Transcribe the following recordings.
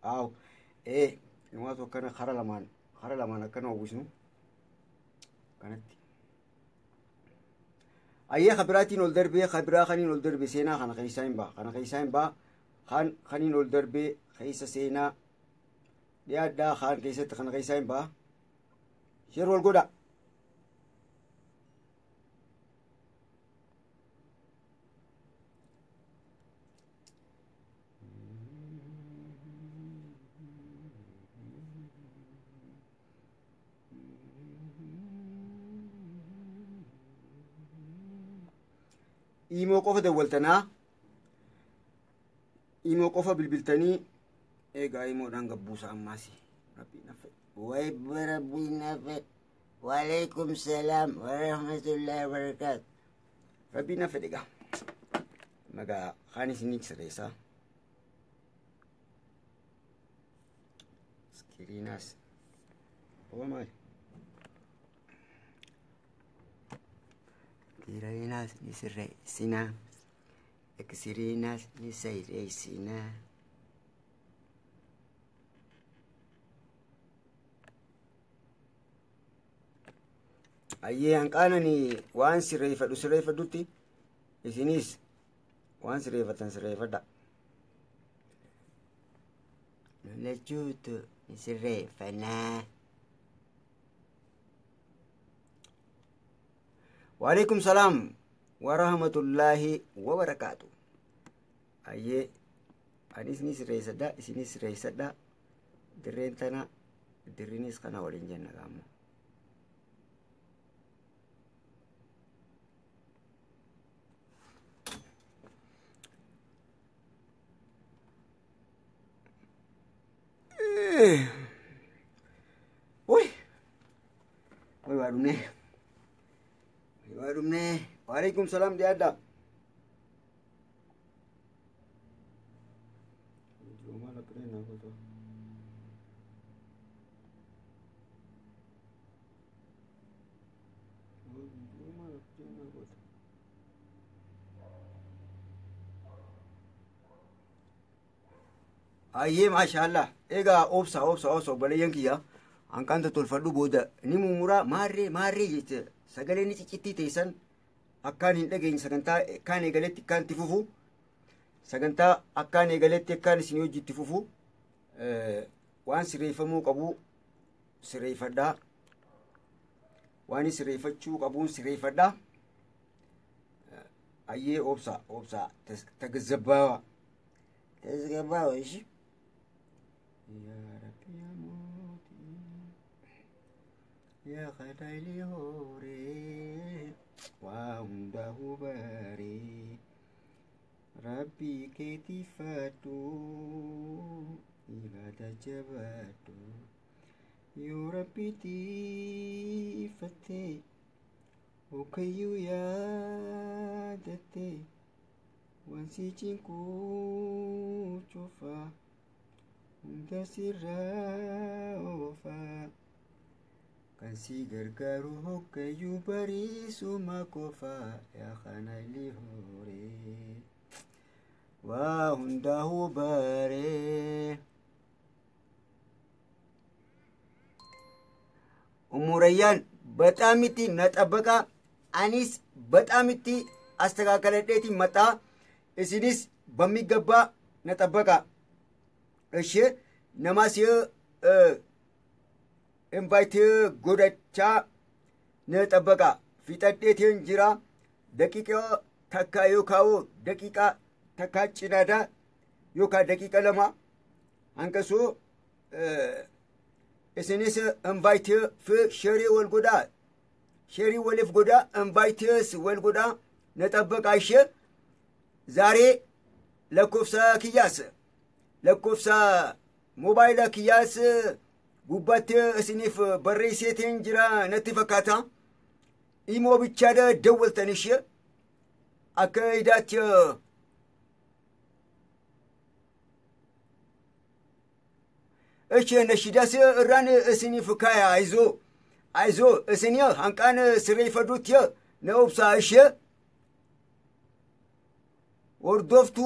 أو نواتو كان خرا لمان كانوا وشنو كانت أيه خبراتي نول دربي خبرة خاني نول دربي سينا خان خيساين با خاني نول دربي خيسا سينا dia da khan kaisa takhan kaisa ba sherwal goda imo qofa dawaltana imo qofa bilbiltani egaa imoodhaan gabbuusa ammaasi rabbii nafe rabbii nafe waalaikum salaam warahmatullahi wabarakaatu rabbii nafe dhiga magaa kaan isinii sirreessaa iskiriinaas oba maali iskiriinaas ni sirreessinaa iskiriinaas ni sirreessinaa ayyee hanqaanani waan sirreeffadhutti isinis waan sirreeffadha lachuutu ni sirreeffannaa waalaikum salaam warahmatullaahi wabarakaatu ayyee anis ni sirreessadha isinis sirreessadha dirreen tana dirrinis kana waliin jenna gaammo Uy, waadumne. Waalaikum salam dia ada. Aye mashallah ega obsa bale yankiya an kanta tolfadhu boda ni mumura marre jete sagale ni cicciti taysan akkan hin dhageyn saganta kan egaletti kan tifufu saganta akkan egaletti kan isin hojitti fufu waan sireefamuu qabu sireefadha waan sireefachuu qabu sireefadha aye obsa tagzabbawa ishi يا ربي يا موتي يا خدايلي هوري وعنده باري ربي كيتي فاتو إلى دجباتو يا ربي تيفتي وكيو يا دتي وانسي جنكو شوفا Dasiraufa kasi gargaru hokayu bari sumakofa ya khanali hore wa hundahu bare umurayyan በጣምቲ ነጠበቃ አኒስ በጣምቲ አስተካከለዴቲ መጣ እስኒስ በሚገባ ነጠበቃ እሺ ነማስ ኢንቫይት ጎዳቻ ነጠበቃ ፊጠዴቴን ጅራ ደቂቃ ተካዩ ካው ደቂቃ ተካጭናዳ ዮካ ደቂቃ ለማ አንከሱ እስኒስ ኢንቫይት ፍ ሸሪ ወልጎዳ ሸሪ ወልፍ ጎዳ ኢንቫይትስ ወልጎዳ ነጠበቃ እሺ ዛሬ ለኮፍሳ ኪያስ لكوفسا موبايل كياس ጉባት እስኒፍ በሬሴቴን ጅራ ነትፈካታ ኢሞ ብቻደ ደወልተንሽ አከይዳት እሺ ነሽዳስ እራን እስኒፍ ካያ አይዞ እስኒ አንቃን ስሬፈዱት ነውብሳ እሺ وردفتو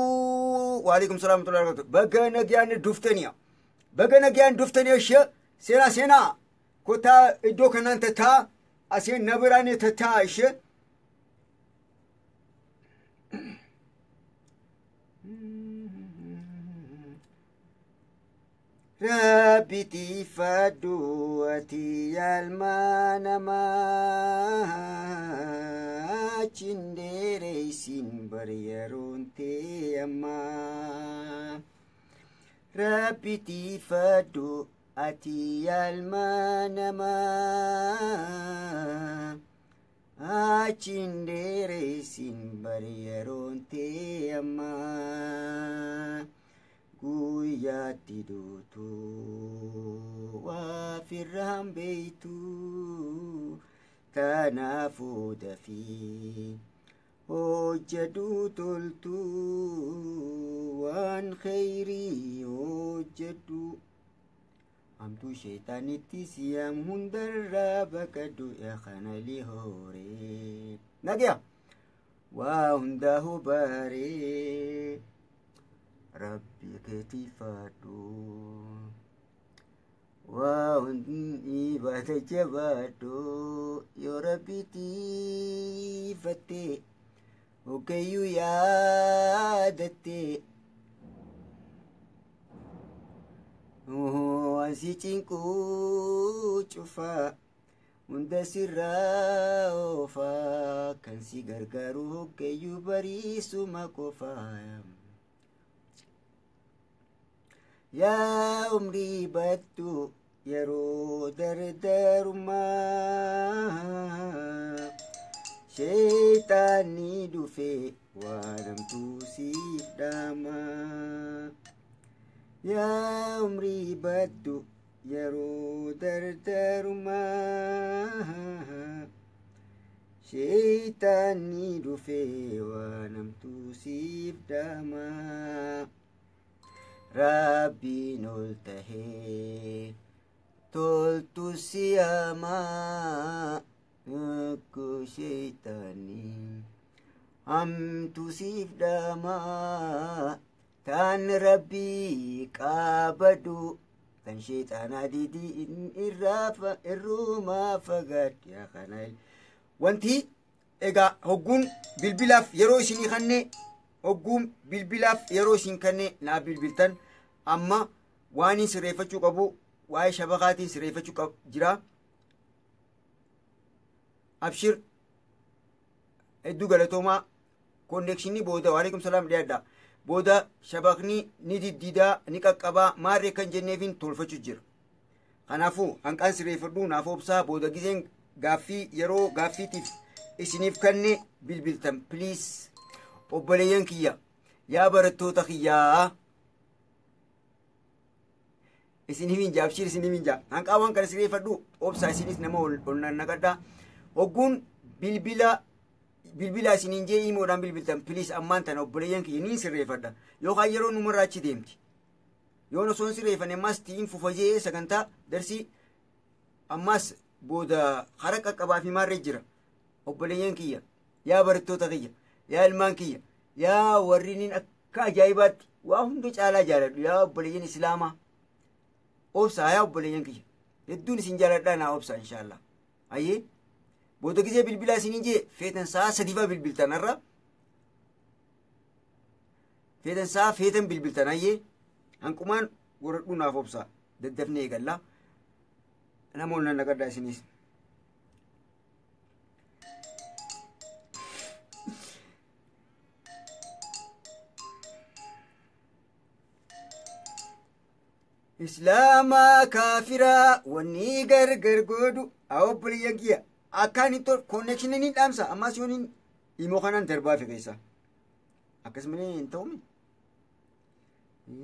وعليكم السلام ورحمة الله وبركاته بقى نجيان دفتنيا bagana gaan duftani ashya sena kota iddo kanan tata asin nabirani tata ashya Rabbi tifadhu ati almanama cindere isin baryaronte amma Rabbi tifadhu ati almanama cindere isin baryaronte amma Guyyaatti duutu waa firraan beeytu kanaafuu dafii hojjedhu toltu waan kheyrii hojjedhu hamtuu sheexaanitti siyaam hundarraa baqadhu kana lihooree nagaya waa hundaa hubaaree Rabbi ketifadhu wa ibata jabadhu yo Rabbi tifate okayu yaadate ansi cinku cufa hunda sirraa ofa kan si gargaaru okayu bariisuma qofaa Ya umri battu yaro dardaruma Shaitani dufe waramtu sidama Ya umri battu yaro dardaruma Shaitani dufe waramtu sidama Rabbi noltahe toltu siyama aku syaitani hamtu sifdama tan Rabbi qabadu tan syaitana didi irrafa irruma fagad ya khanal wanti ega hoggun bilbilaf yero isini khanne Oggum bilbilaaf yeroo isin kanne naa bilbiltan amma waan sirreeffachuu qabu waa'ee shabakaatiin sirreeffachuu jira abshir hedduu galatoomaa konnekshinii booda waalaikum salaam dhiyaadha booda shabakni ni diddiidaa ni qaqqabaa maarree kan jenneefin tolfachuu jira kanaafuu hanqaan sirreeffadhu naaf obsaa booda gizeen gaaffii yeroo gaaffiitiif isiniif kanne bilbiltan please obboleeyyan kiyya yaa barattoota kiyyaa isin himin jaabshir isin himin jaab hanqaa waan kana sirreeffadhu obsaa isinis nama ol naqadha hogguun bilbila isiniin jee imoodhaan bilbiltan please ammaan tana obboleeyyan kiyya niin sirreeffadha yookaan yeroo numarraa achi deemti yoon osoon sirreeffanne ammas tiin fufajee sagantaa darsii ammas booda hara qaqqabaa fi maarree jira obboleeyyan kiyya yaa barattoota kiyya yaa ilmaan kiyya yaa warriniin akka ajaa'ibaatti waa hunda caalaa jaaladhu yaa obboleeyyan islaamaa obsaa yaa obboleeyyan kiyya hedduun isin jaaladhaa naa obsaa inshaallah ayyee booda gizee bilbilaa isiniin jee feetan sa'a sadiifaa bilbiltan har'a feetan sa'a feetan bilbiltan ayyee hanqumaan goradhuu naaf obsaa daddafnee eegallaa namoonni naqadhaa isinis Islama kafira wani gargar godu a obboleeyyan kiyya akkaan itto konnekshinii ni dhaamsa ammas yoon immoo kanaan darbaa fi keessa akkasumalee hin ta'ume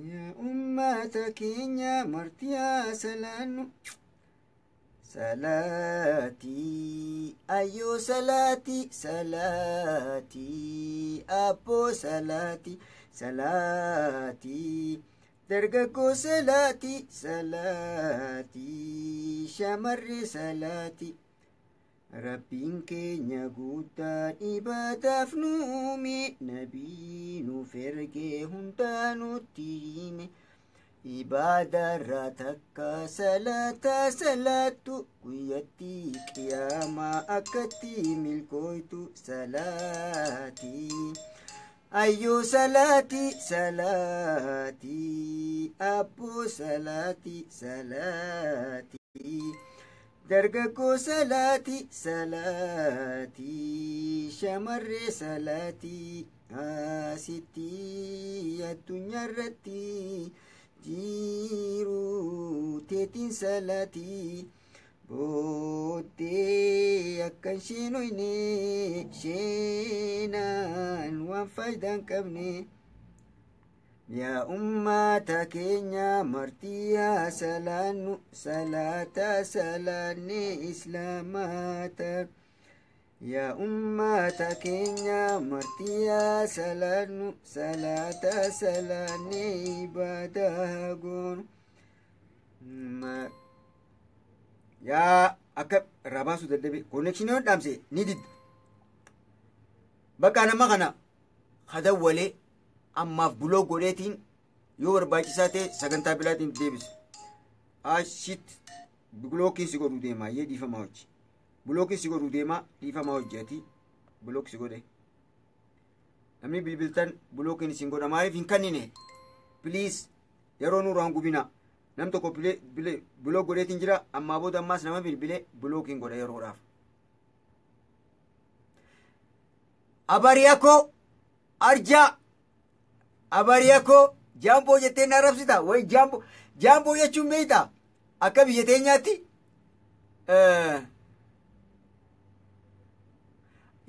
yaa ummata keenya martiyaa salaannu salaatii ayyoo salaatii abboo salaatii dargaggoo salaatii shamarree salaatii rabbiin keenya guddaan ibaadaaf nuume nabii nuuf ergee hundaa nutti hime ibaadarraa takka salaatu guyyatti qiyaamaa akkatti milkooytu salaatii ayyoo salaatii abboo salaatii dargaggoo salaatii shamarree salaatii asitti addunyaarratti jiru teetiin salaatii booddee akkan sheenoyne sheenaan waan faayidaan qabne yaa ummata keenya martii haa salaannu salaata salaanne islaamata yaa ummata keenya martii haa salaannu salaata salaanne ibaadaa goonu yaa akka irraa baasuu dadhabe konnekshinii hodhaamse ni didda bakka nama kana kadawwalee ammaaf buloo godheetiin yoo barbaachisaa ta'e sagantaa biraatiin deebisa ashit bulookiin si godhuu deemaa yee dhiifamaa hojii bulookiin si godhuu deemaa dhiifamaa hojjeeti bulook si godhe namni bilbiltan bulookiin isin godha maaliif hin kannine piliis yeroo nurraan gubina nam tokko buloo godheetiin jira ammaa booda ammaas nama bilbilee bulookiin godha yeroodhaaf abariyakoo arjaa abariyakoo jaamboo jettee na arrabsita way jaamboo jechuun beeyta akka biyya teenyaatti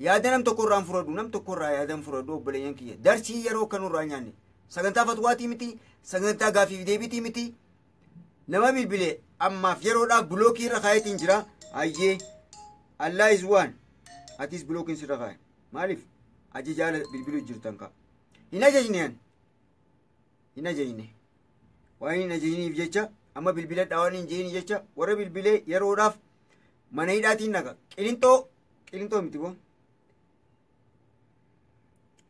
yaada nam tokko irraan fudhadhu yaadan fudhadhu obboleeyyan kiyya darsii yeroo kanurraa nyaanne sagantaa fatwaatii miti sagantaa gaafiif deebitii miti nama bilbilee ammaaf yeroodhaaf bulookii irra kaayetiin jira ayyee allah is waan atis bulookiin sirra kaaye maaliif aji jaala bilbiluu jirtan ka hin ajajne waan hin ajajniif jecha amma bilbila dhaawanii hin jeeni jecha warra bilbilee yeroodhaaf mana hidhaatiin naqa qilintoo miti boo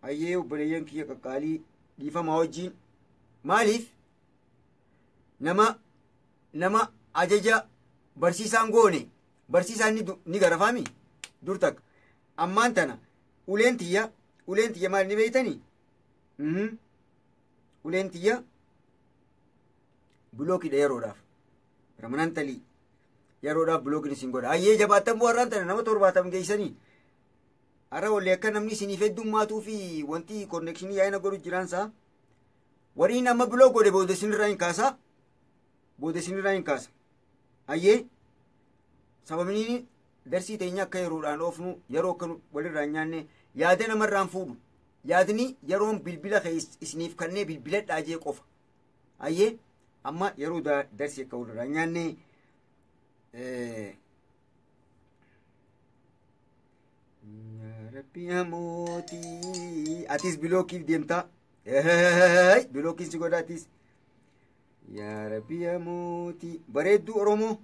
ayyee obboleeyyan kiyya qaqqaalii dhiifamaa wajjiin maaliif nama ajaja barsiisaan goone barsiisaan ni garafaami dur takka ammaan tana uleen tiyya maal ni beeytanii uleen tiyya bulookidha yeroodhaaf ramanan talii yeroodhaaf bulookin isin godha ayyee jabaattan bu'arraan tana nama 70 geeysanii ara wallee akka namni isiniif heddummaatuu fi wanti konnekshinii yaa'ina godhu jiraansa wariin amma buloo godhe booda isinirraa hin kaasa ayyee sababni darsii teenya akka yeroodhaan oofnu yeroo akka walirraa nyaanne yaada namarraan fuudhu yaadni yeroon bilbila isiniif kannee bilbila dhaajee qofa ayyee amma yeroo darsii akka walirraa nyaanne rabbi hamootii atis bilookiif deemtaa bilookiin si godha atis yaa rabbi hamootii bareedduu oromoo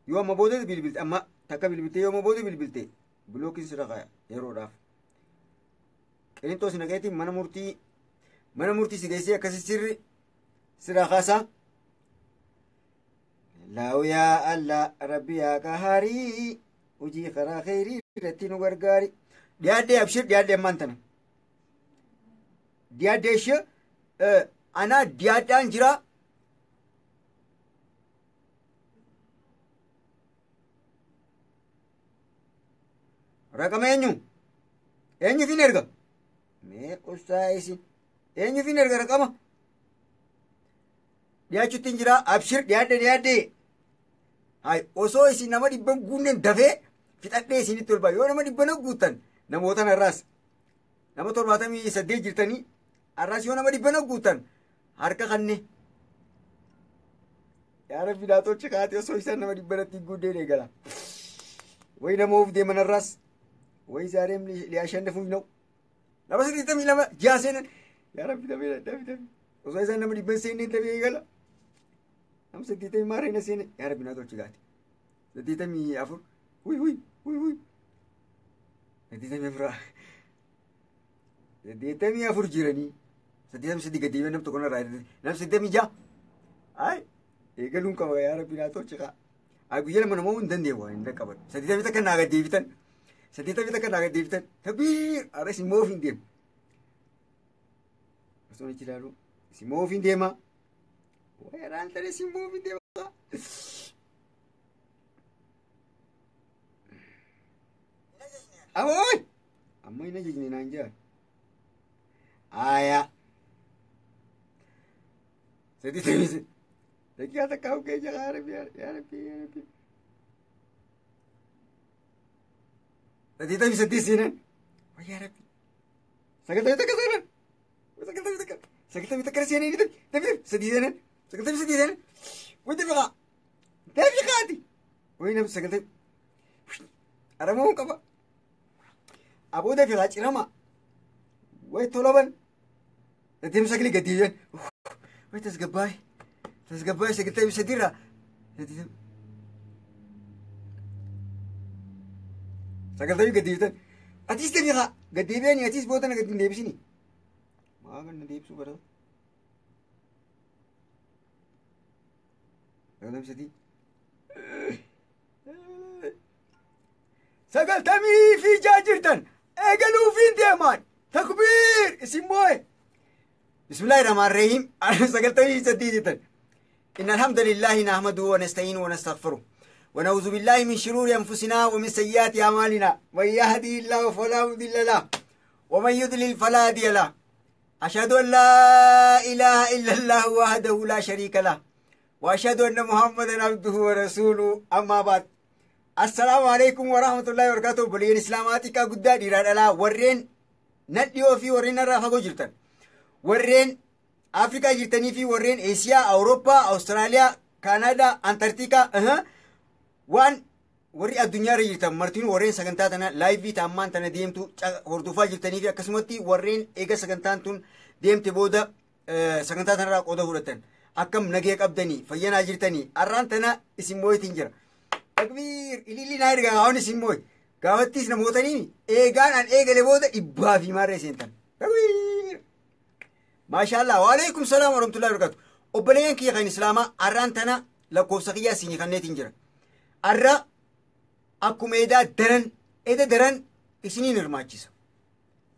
yoo amma booda bilbilte amma takka bilbilte yoo amma booda bilbilte bilookiin sirra kaaya yeroodhaaf qilintoo sinaqeetiin mana murtii si geessee akkasi sirra kaasaa laawu yaa allah rabbi yaa qahaarii hojii karaa kheyrii irratti nu gargaari dhiyaadhee abshir dhiyaadhee ammaan tana dhiyaadhee ishee anaa dhiyaadhaan jira raqama eenyuufin erga mee qussaa isin eenyuufin erga raqama dhiyaachuutti jira abshir dhiyaadhee hay osoo isin nama dhibban guunnen dafee fixadhee isinitti ol ba'a yoo nama dhibbana guuttan namootan har'aas nama 78 jirtanii har'aas yoo nama dhibbana guuttan harka kanne yaa rabbi laatochi kaate osoo isaan nama dhibbanatti guuddeen eegala way nama of deeman har'aas way zaareem liyaashannafuuf na'u nama 82 ji'a seenan yaa rabbi dafee osoo isaan nama dhibban seenneen dafee eegala nama 80 maarayna seene yaa rabbi laatochi kaate 84 huy 84 jiranii saddeettamii sadii gaddeebi'ee nam tokko narraa nam saddeettamii ja'a ay eegaluun qaba yaa rabbi naa tolchikaa ay guyyaa lama namoo hin dandeewu waan hin dhaqqaban saddeettamii takka naa gaddeebitan saddeettamii takka naa gaddeebitan takbiir ara isin moof hin deemu osoo ichi ilaalu isin moof hin deema waayaraan tane isin moof hin deema awoy amma hin ajajne naan jaa aya saddeettamii daqiiqaa takka hogee jaa yaa rabbi yaa rabbi yaa rabbi saddeettamii saddeet seenan yaa rabbi sagaltamii takka seenan sagaltamii takka seenan dabiir sadii seenan sagaltamii sadii seenan way dafiqaati way nam sagaltamii aramoo qaba aboo dafiqaa cirama way tolaban saddeettamii sagalii gaddiibiyan way tasgabbaay sagaltamii sadiirraa sagaltamii gaddiibtan atis dafiqaa gaddiibiyanii atis bootana gadi hin deebisini maa kan na deebisuu barata sagaltamii sadii sagaltamii fi jaa jirtan eegaluufiin deemaan takbiir isin moo'e bismillahi rahmaan rahiim sagaltamii sadii jirtan إن الحمد لله نحمده ونستعينه ونستغفره ونعوذ بالله من شرور أنفسنا ومن سيئات أعمالنا من يهدي الله فلا مضل له ومن يضلل فلا هادي له أشهد أن لا إله إلا الله وحده لا شريك له وأشهد أن محمدا عبده ورسوله أما بعد السلام عليكم ورحمة الله وبركاته بلين إسلاماتك قد ديران ورين نديو في ورين الرافقو جلتن ورين أفريقيا جرتني في ورين آسيا أوروبا أستراليا كندا أنتاركتيكا وان وري الدنيا رجلتن مرتين ورين سكنتاتنا لايفي تامان تنا ديمتو هردوفا جرتني في أكسمتي ورين إيجا سكنتانتون ديمت بودا سكنتاتنا راق أودا هورتن أكم نجيك أبدني فينا جرتني أرانتنا اسم موي تنجر تكبير إلي ناير قاون اسم موي قاوتيس نموتني إيجان أن إيجا لبودا إبها في مارة سنتن تكبير ما شاء الله وعليكم السلام ورحمة الله وبركاته وبلين كي خين إسلاما أرانتنا لكوف سقيا سيني خنيت تنجر أرى أكم إيدا درن إسنين رماجيس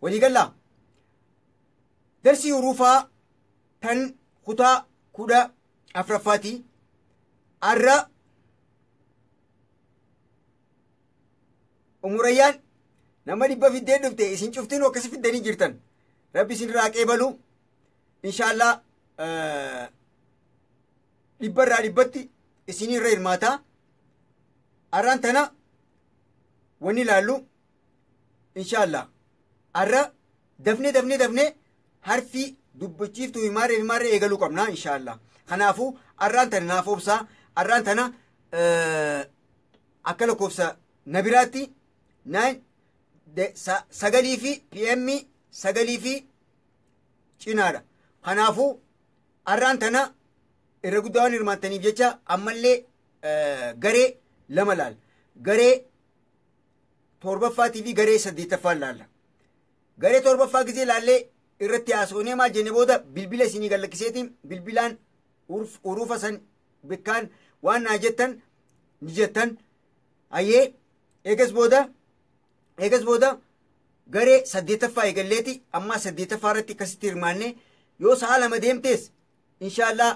ولي قال لا درسي وروفا تن خطا كودا أفرفاتي أرى أموريان نما دبا في الدين دفتي إسن شفتين وكسي في الدين جرتن ربي سن راك إبالو إن شاء الله دبا دبتي إسنين رير ماتا أرانتنا وني لالو إن شاء الله أرى دفني حرفي دبتشيف تو يماري إيغالو قبنا إن شاء الله خنافو أرانتنا نافو بسا أرانتنا أكلو كوفسا نبراتي ناين سغلي في بي امي سغلي في چنارا خنافو أرانتنا إرقودان إرمانتني بيجا أمالي غري لملال غري توربفا تي في غري سديتفا لالا غري توربفا غزي لالي irratti haasofnee maal jenne booda bilbila isinii gallakkiseetiin bilbilaan urufa san bikkaan waan naa jettan ni jettan ayyee eegas booda garee saddeetaffaa eegalleeti amma saddeetaffaa irratti akkasitti hirmaanne yoo sa'a lama deemtees inshaallah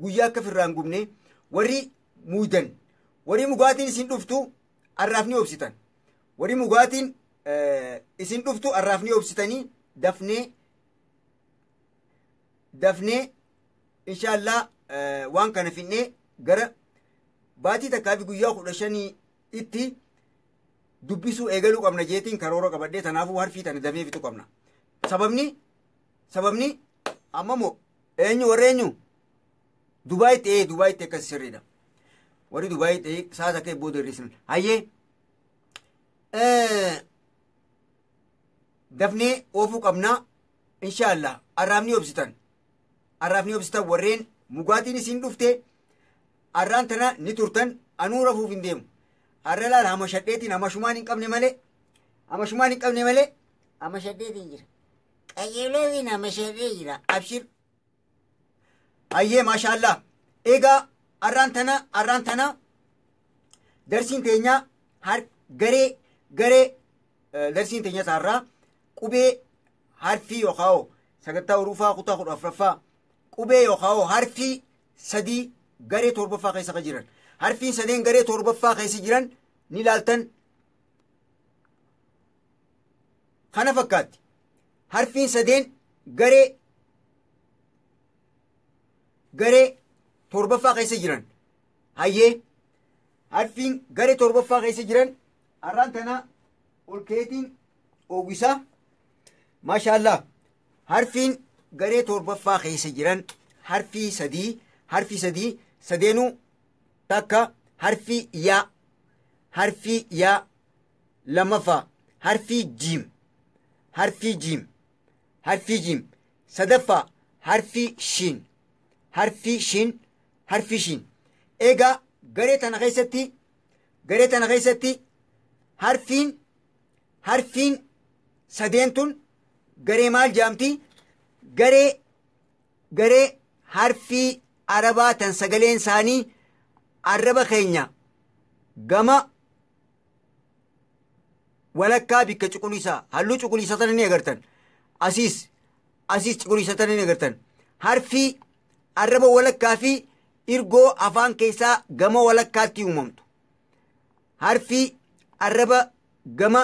guyyaa akka firraan gubne warri muudan warri mugaatiin isin dhuftu arraaf ni obsitan warri mugaatiin isin dhuftu arraaf ni obsitanii dafnee inshaallah waan kana finnee gara baatii takkaafi guyyaa 15 itti dubbisuu eegaluu qabna jeetiin karoora qabadhee tanaafuu harfii tana dafee fitu qabna sababni amma moo eenyu Dubaayitti akkas sirriidha warri Dubaayitti saas akka booda hir'isan hayyee dafnee oofuu qabnaa inshaallah arraafni obsitan warreen mugaatiin isin dhufte arraan tana ni turtan anuu rafuuf hin deemu arra laal hama shadheetiin hama shumaan hin qabne malee hama shadheetiin jira qajeeloo nama shirrii jira abshir ayyee maashaallah egaa arraan tana darsiin teenya garee darsiin teenya taarraa qubee harfii yookaan sagantaa huruufaa kutaa 14ffaa qubee yookaan harfii sadii garee torbaffaa keessa jiran harfiin sadeen garee torbaffaa keessa jiran ni ilaaltan kana fakkaatti harfiin sadeen garee torbaffaa keessa jiran hayyee harfiin garee torbaffaa keessa jiran arraan tana ol keetiin oowwisaa maashaallah harfiin garee torbaffaa keessa jiran harfii sadii sadeenuu takka harfii yaa lammaffaa harfii jiim sadaffaa harfii shiin egaa garee tana keessatti harfiin sadeentun garee maal jaamti garee harfii arabaa tan sagaleen isaanii arraba keenya gama walakkaa bikka cuquliisaa halluu cuquliisatan ni agartan asiis cuquliisatan ni agartan harfii arraba walakkaa fi irgoo afaan keessaa gama walakkaatti uumamtu harfii arraba gama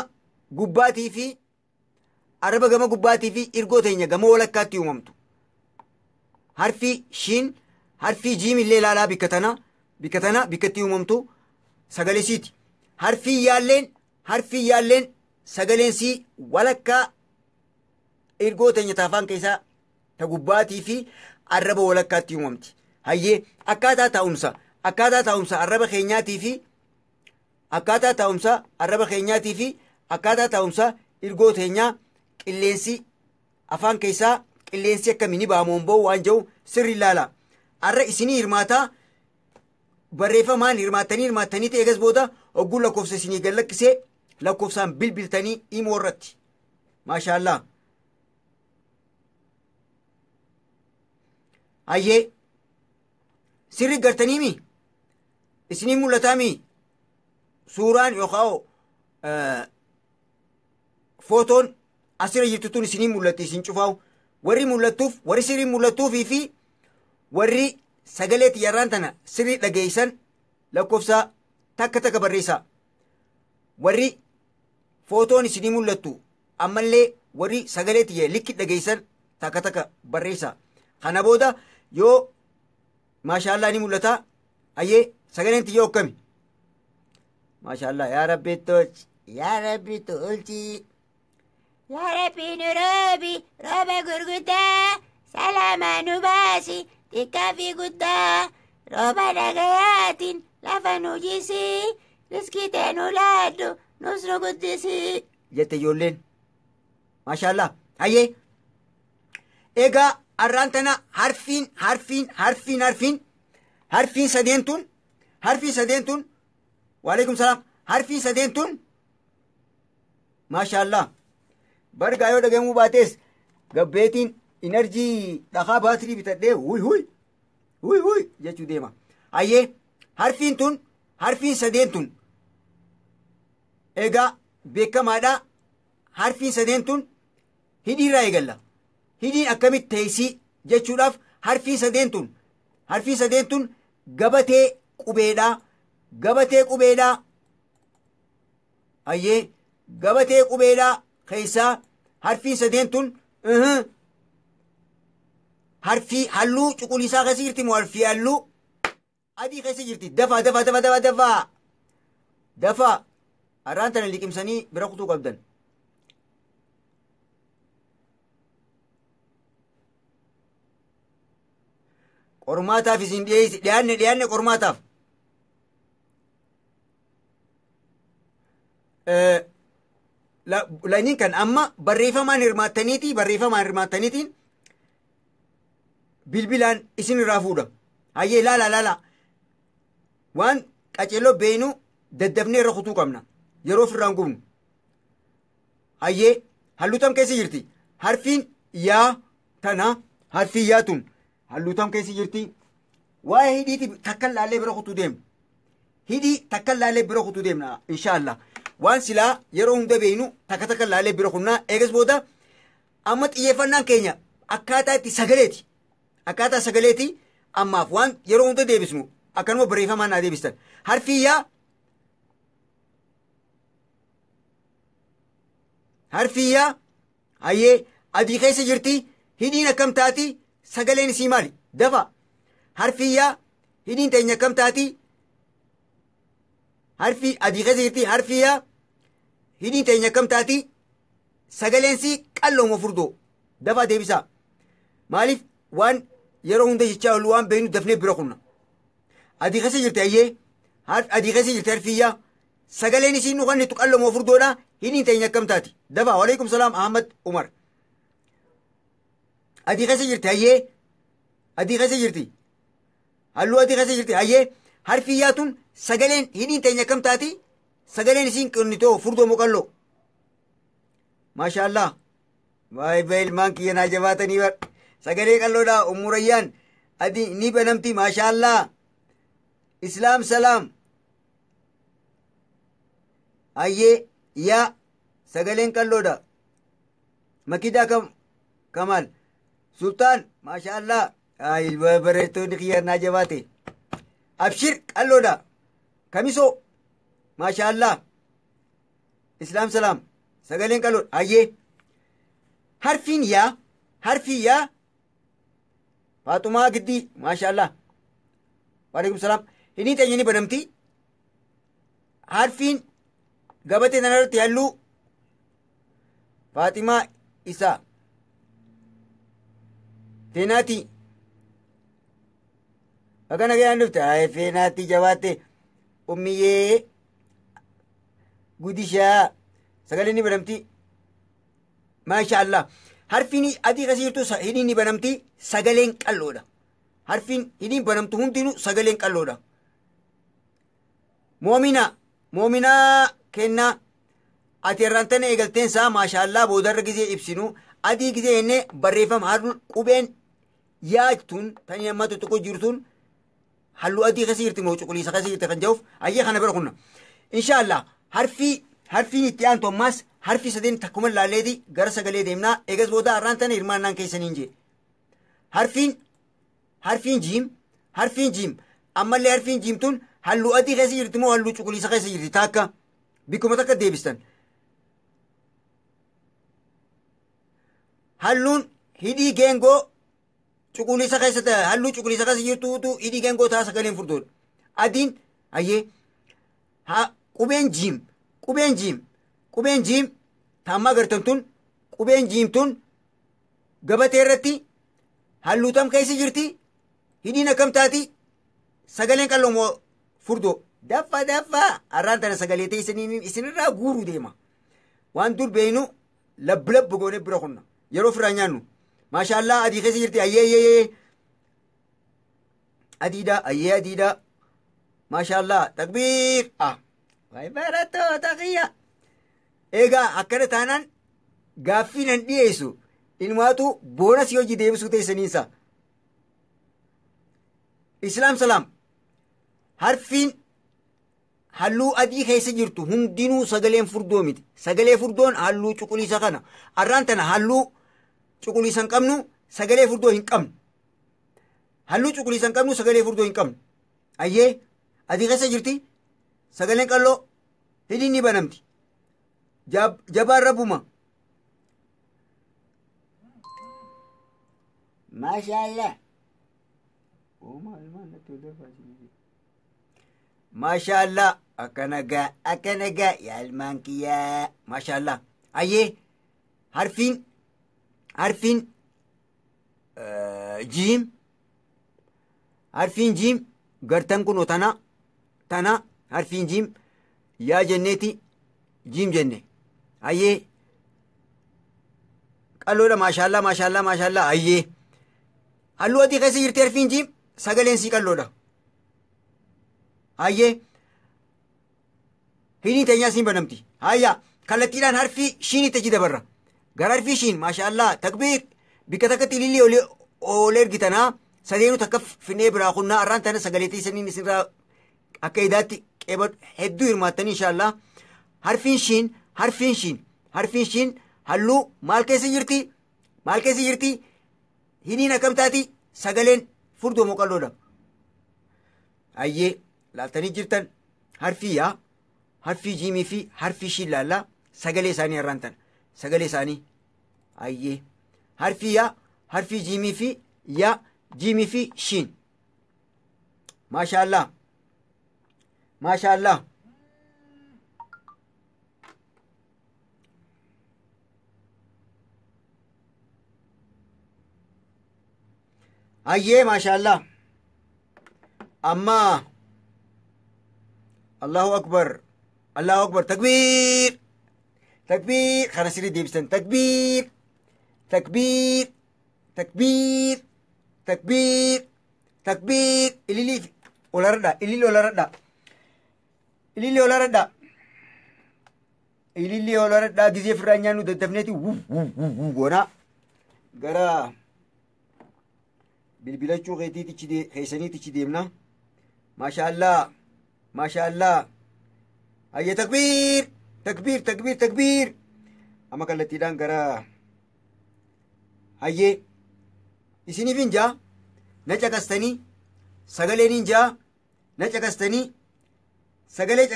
gubbaatii fi irgoo teenya gama walakkaatti uumamtu harfii shiin harfii jiim illee ilaalaa bikkatti uumamtu sagalesiiti harfii yaalleen sagaleensii walakkaa irgoo teenya taafaan keessaa ta gubbaatii fi arraba walakkaatti uumamti hayyee akkaataa taa'umsa arraba keenyaatii fi akkaataa taa'umsa irgoo teenyaa qilleensi afaan keessaa qilleensi akkamii ni baamoon ba'u waan jedhu sirri ilaala arra isinii hirmaataa barreeffamaan hirmaattanii eegas booda ogguun lakkoofsa isinii gallakkisee lakkoofsaan bilbiltanii himoo irratti maashaallah hayyee sirri gartaniimi isinii mul'ataami suuraan yookaan footoon asirra jirtutun isinii mul'atti isin cufaa'u warri sirrii mul'attuufii fi warri sagalee xiyyarraan tana sirrii dhageessan lakkoofsa takka barreessaa warri footoon isinii mul'attu ammallee warri sagalee xiyya likki dhageessan takka barreessaa kana booda yoo maashaallah ni mul'ata ayyee sagaleen xiyya akkami maashaallah yaa rabbi tolchi yaa rabbi nu rooba gurguddaa salaamaa nu baasi xiqqaa fi guddaa rooba dhagayaatiin lafa nu jisi riskii ta'e nu laaddu nus nu guddisi jette ijoolleen maashaallah hayyee egaa arraan tana harfiin sadeentun waalaikum salaam harfiin sadeentun maashaallah bargaa yoo dhagamuu baatees gabbeetiin inerjii dhakaa baatirii bitadhee huy jechuu deema hayyee harfiin sadeentun egaa beekamaadha harfiin sadeentun hidhiirraa eegalla hidhiin akkamitti teessii jechuudhaaf harfiin sadeentun gabatee qubeedhaa hayyee gabatee qubeedhaa keessaa harfiin sadeentun harfii halluu cuquliisaa keessa jirti moo harfii halluu adii keessa jirti dafaa arraan tana liqimsanii bira kutuu qabdan qormaataaf isin dhiyaanne qormaataaf laniin kan amma barreeffamaan hirmaattaniitiin bilbilaan isin irraa fuudha hayyee laala waan qaceelloo beenu daddafnee irra kutuu qabna yeroo firraan gubnu hayyee halluu tam keessa jirti yaa tana harfi yaa tun halluu tam keessa jirti waa'ee hidhiiti takka laallee bira kutuu deemna hidhii takka laallee bira kutuu deemna inshaallah waan silaa yeroo hunda beeynu takka laallee bira kunnaa eegas booda amma xiyyeeffannaan keenya akkaataa itti sagaleeti ammaaf waan yeroo hunda deebisnu akkanuma barreeffamaan naa deebistan harfi yaa hayyee adii keessa jirti hidhiin akkam taati sagaleen isii maali dafa harfi yaa hidhiin teenya akkam taati harfi adii keessa jirti harfi yaa hidhiin teenya akkam taati sagaleen isii qallooma furdoo dafa deebisaa maaliif waan yeroo hunda jechaa olu waan beeynu dafnee bira kunna adii keessa jirti hayyee adii keessa jirti harfi yaa sagaleen isii nu kannitu qallooma furdoodha hidhiin teenya akkam taati dafa waalaikum salaam ahmad umar adii keessa jirti hayyee adii keessa jirti halluu adii keessa jirti hayyee harfi yaa tun sagaleen hidhiin teenya akkam taati sagaleen isiin qonnitoo furdoo moqalloo maashaallah waa'ee ilmaan kiyya naa jabaatanii bar sagalee qalloodha ummurayyaan adii ni banamti maashaallah islaam salaam hayyee yaa sagaleen qalloodha makidaa kamal sultaan maashaallah bareettoonni kiyya naa jabaate abshir qalloodha kamisoo maashaallah islaam salaam sagaleen qalloodha hayyee harfi yaa faaxumaa giddii maashaallah waalaikum salaam hidhiin teenya ni banamti harfiin gabatee tanarratti halluu faaximaa isaa feenaatii akkana gayaan dhufte feenaatii jabaatte ummiyyee gudishaa sagaleen ni banamti maashaallah harfiin adii keessa jirtu hidhiin ni banamti sagaleen qalloodha harfiin hidhiin banamtu hundinuu sagaleen qalloodha moominaa kennaa ati irraan tana eegalteensaa maashaallah boodarra gizee ibsinu adii gizee enne barreeffama halluu qubeen yaajtuun tanii amma tokko jirtuun halluu adii keessa jirti moo cuquliisa keessa jirti kan jedhuuf ayyee kana bira kunna inshaallah harfiin itti aantu ammaas harfi sadeen takkuma laalleeti gara sagalee deemnaa eegas booda har'aan tana hirmaannaan keessaniin jee harfiin jiim ammallee harfiin jiimtuun halluu adii keessa jirti moo halluu cuquliisa keessa jirti taakka bikkuma takka deebistan halluun hidhii geengoo cuquliisa keessa halluu cuquliisa keessa jirtuutu hidhii geengoo taa sagaleen furdoodha adiin hayyee qubeen jiim taammaa agartantun qubeen jiimtuun gabatee irratti halluu tam keessa jirti hidhiin akkam taati sagaleen qalloomoo furdoo daffa har'aan tana sagalee ta'e isinirraa guuruu deema waan dur beeynu labbu goone bira kunna yeroo firaa nyaannu maashaallah adii keessa jirti ayyee adiidha maashaallah takbiir waay barattoota kiyya eegaa akkana taanaan gaaffii nan dhiyeessu ilmaatu boonas hojii deebisuu teessaniinsa islaam salaam harfiin halluu adii keessa jirtu hundinuu sagaleen furdoo miti sagalee furdoon halluu cuquliisa kana har'aan tana halluu cuquliisa hin qabnu sagalee furdoo hin qabnu halluu cuquliisa hin qabnu sagalee furdoo hin qabnu ayyee adii keessa jirti sagaleen qalloo hidhiin ni banamti jabaan rabbuma maashaallah maashaallah akkana gaa yaalmaan kiyyaa maashaallah ayyee harfiin jiim gartan kunoo tana harfiin jiim yaa jenneeti jiim jenne ayyee qalloodha maashaallah ayyee halluu adii keessa jirti harfiin jiim sagaleen sii qalloodha ayyee hidhiin teenyaa siin banamti hayya kallattiidhaan harfii shiinitti achi dabarra gara harfii shiin maashaallah takbiir bikka takkatti ilillee olee ergitanaa sadeenu takka finnee biraa kunnaa arraan tana sagaleetii saniin isinirraa akka idaatti qeebadhu hedduu hirmaattanii inshaallah. Harfiin shiin halluu maal keessa jirti hiniin akkam taati sagaleen furdoo moqalloodha. Ayyee laaltanii jirtan harfii yaa harfii jiimii fi harfii shiin laallaa sagalee isaanii arraan tana sagalee isaanii ayyee harfii yaa harfii jiimii fi yaa jiimii fi shiin maashaallah maashaallah. Ayyee maashaallah. Amma Allahu akbar takbiir kana sirrii deebisan takbiir ililii olaradha gizee firraa nyaannu daddafneeti goonaa gara bilbilachuu keeysaniitichi deemna. maashaallah ayye takbiir amma kallattiidhaan gara ayye isiniif injaa na caqastanii sagaleen injaa na caqastanii sagalee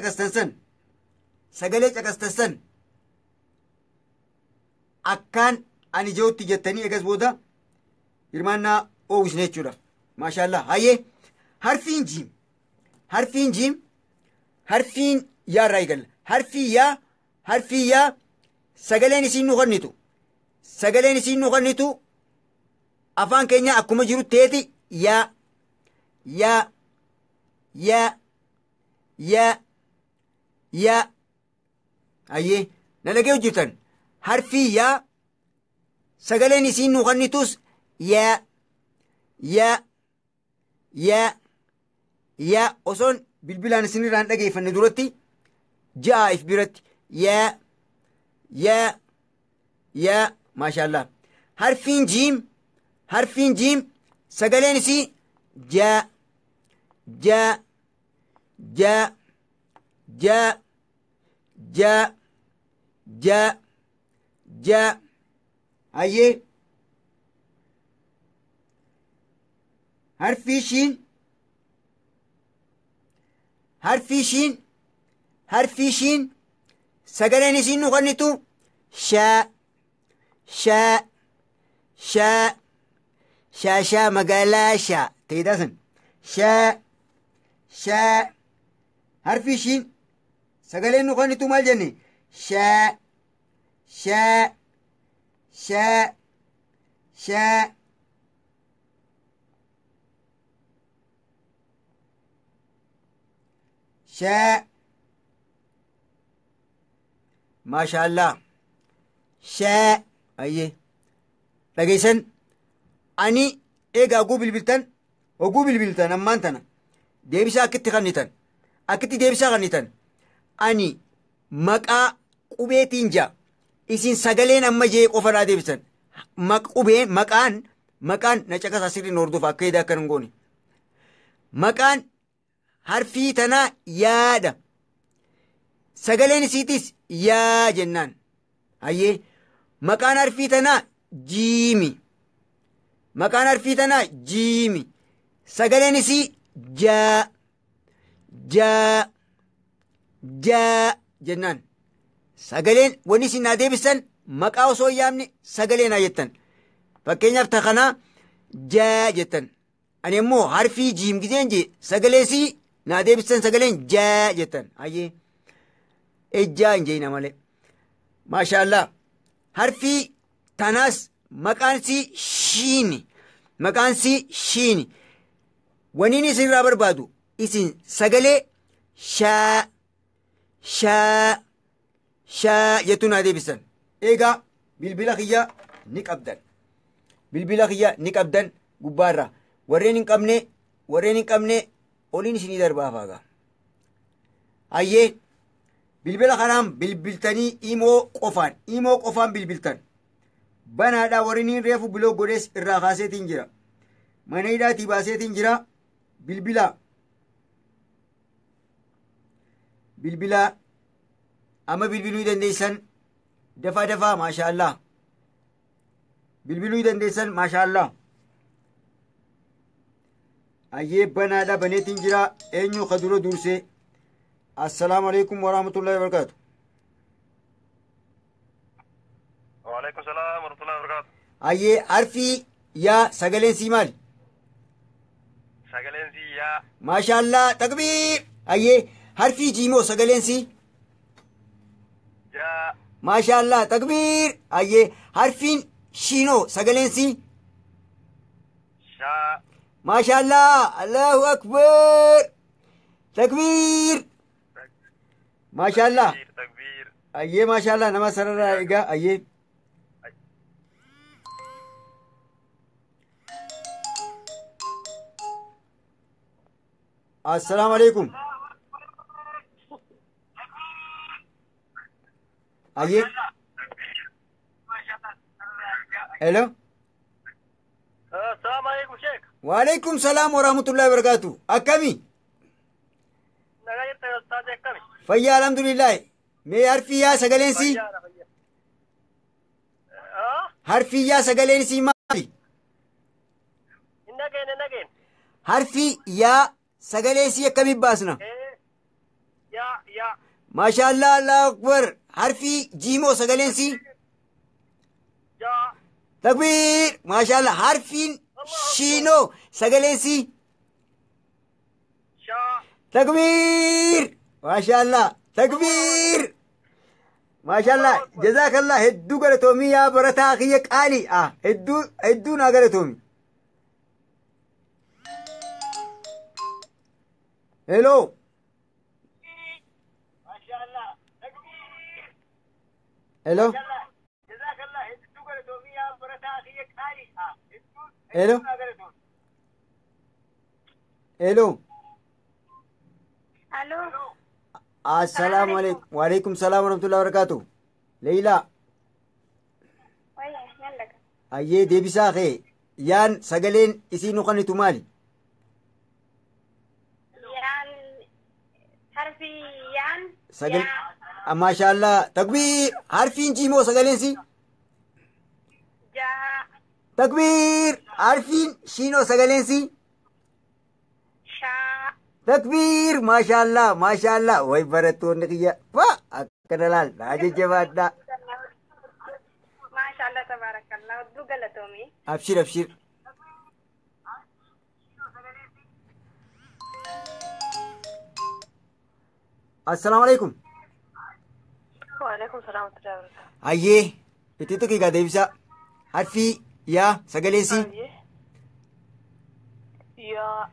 caqastan san akkaan ani jawutti jettanii egas booda hirmaannaa oowwisne jechuudha. maashaallah ayye harfiin jiim harfiin yaa irraa eegalla. harfii yaa sagaleen isiin nu kennitu afaan keenya akkuma jiru teeti yaa ayyee na dhagee hojjetan harfii yaa sagaleen isiin nu kennitus yaa osoon bilbilaan isinirraan dhageeffanne duratti ja'a if biratti yaa maashaallah. harfiin jiim sagaleen isii jaa ayyee harfii shiin sagaleen isiin nu kennitu shaa magaalaa shaa ta'edhaasan shaa harfii shiin sagaleen nu kennitu maal jenne shaa maashaallah shaa ayyee dhageessan ani eegaa oguu bilbiltan ammaan tana deebisaa akkitti deebisaa kannitan ani maqaa qubeetiin jaa isin sagaleen amma jee qofadhaa deebisan maqaan na caqasaa sirriin hordofa akka eedaa akkan hin goone maqaan harfii tanaa yaadha sagaleen isiitis yaa jennaan ayyee maqaan harfii tanaa jiimi sagaleen isii jaa jennaan sagaleen wanni isin naa deebisan maqaa osoo yaamne sagalee naa jettan fakkeenyaaf takanaa jaa jettan ani immoo harfii jiim gizeen jee sagalee isii naa deebisan sagaleen jaa jettan ayyee ejjaa hin jeeyna malee maashaallah. harfii tanaas maqaan isii shiini waniin isinirraa barbaadu isin sagalee shaa jettu naa deebisan. eegaa bilbila kiyya ni qabdan gubbaarra warreen hin qabne oliin isinii darbaafaaga ayyee bilbila kanaan bilbiltanii imoo qofaan bilbiltan banaadhaa warriniin reefu biloo godhees irraa kaaseetiin jira mana hidhaatii baaseetiin jira bilbila amma bilbiluu dandeessan dafaa maashaallah bilbiluu dandeessan maashaallah ayyee banaadhaa baneetiin jira eenyu ka dura dursee assalaamu alaikum warahmatullahi wabarakatuh. وعليكم السلام ورحمة الله وبركاته. أيه عرفي يا سجلين سيمال. سجلين سي يا. ما شاء الله تكبير. أيه عرفي جيمو سجلين سي. يا. ما شاء الله تكبير. أيه عرفين شينو سجلين سي. شا. ما شاء الله الله أكبر. تكبير. ما شاء الله. تكبير. أيه ما شاء الله نما سرر إيجا أيه. السلام عليكم. أيه. hello. السلام عليكم شيخ. وعليكم السلام ورحمة الله وبركاته. أكمي. نغيرت يا أستاذ أكمي. فيا الحمد لله. مي حرفي يا سجلينسي. حرفي يا سجلينسي مالي. نجين. حرفي يا سجلينسي أكمي باسنا. يا. ما شاء الله الله أكبر. حرفي جيمو سجلينسي. يا. تكبير ما شاء الله. حرفين شينو سجلينسي. شا. تكبير ما شاء الله. تكبير ما شاء الله. جزاك الله. هدو قرتومي يا برتا أخيك آلي هدو ناقرتومي. هلو ما شاء الله. هلو جزاك الله. هدو قرتومي يا برتا أخيك آلي هلو هلو الو السلام عليكم. وعليكم السلام ورحمة الله وبركاته. ليلى ويا يلا أيه ديبسا خي يان سجلين إسينو قنتو مالي. يان حرفي يان سجل ما شاء الله. تكبير. عارفين جيمو سجلين سي. جا تكبير. عارفين شينو سجلين سي. شا تكبير ما شاء الله ما شاء الله. وي برتون نقيا أكنلال راجي جوادا. ما شاء الله تبارك الله ودو قلتومي. أبشر أبشر. السلام عليكم. وعليكم السلام ورحمة الله وبركاته. أيه إتيتو كي قاعد يبسا عارفي يا سجلينسي. يا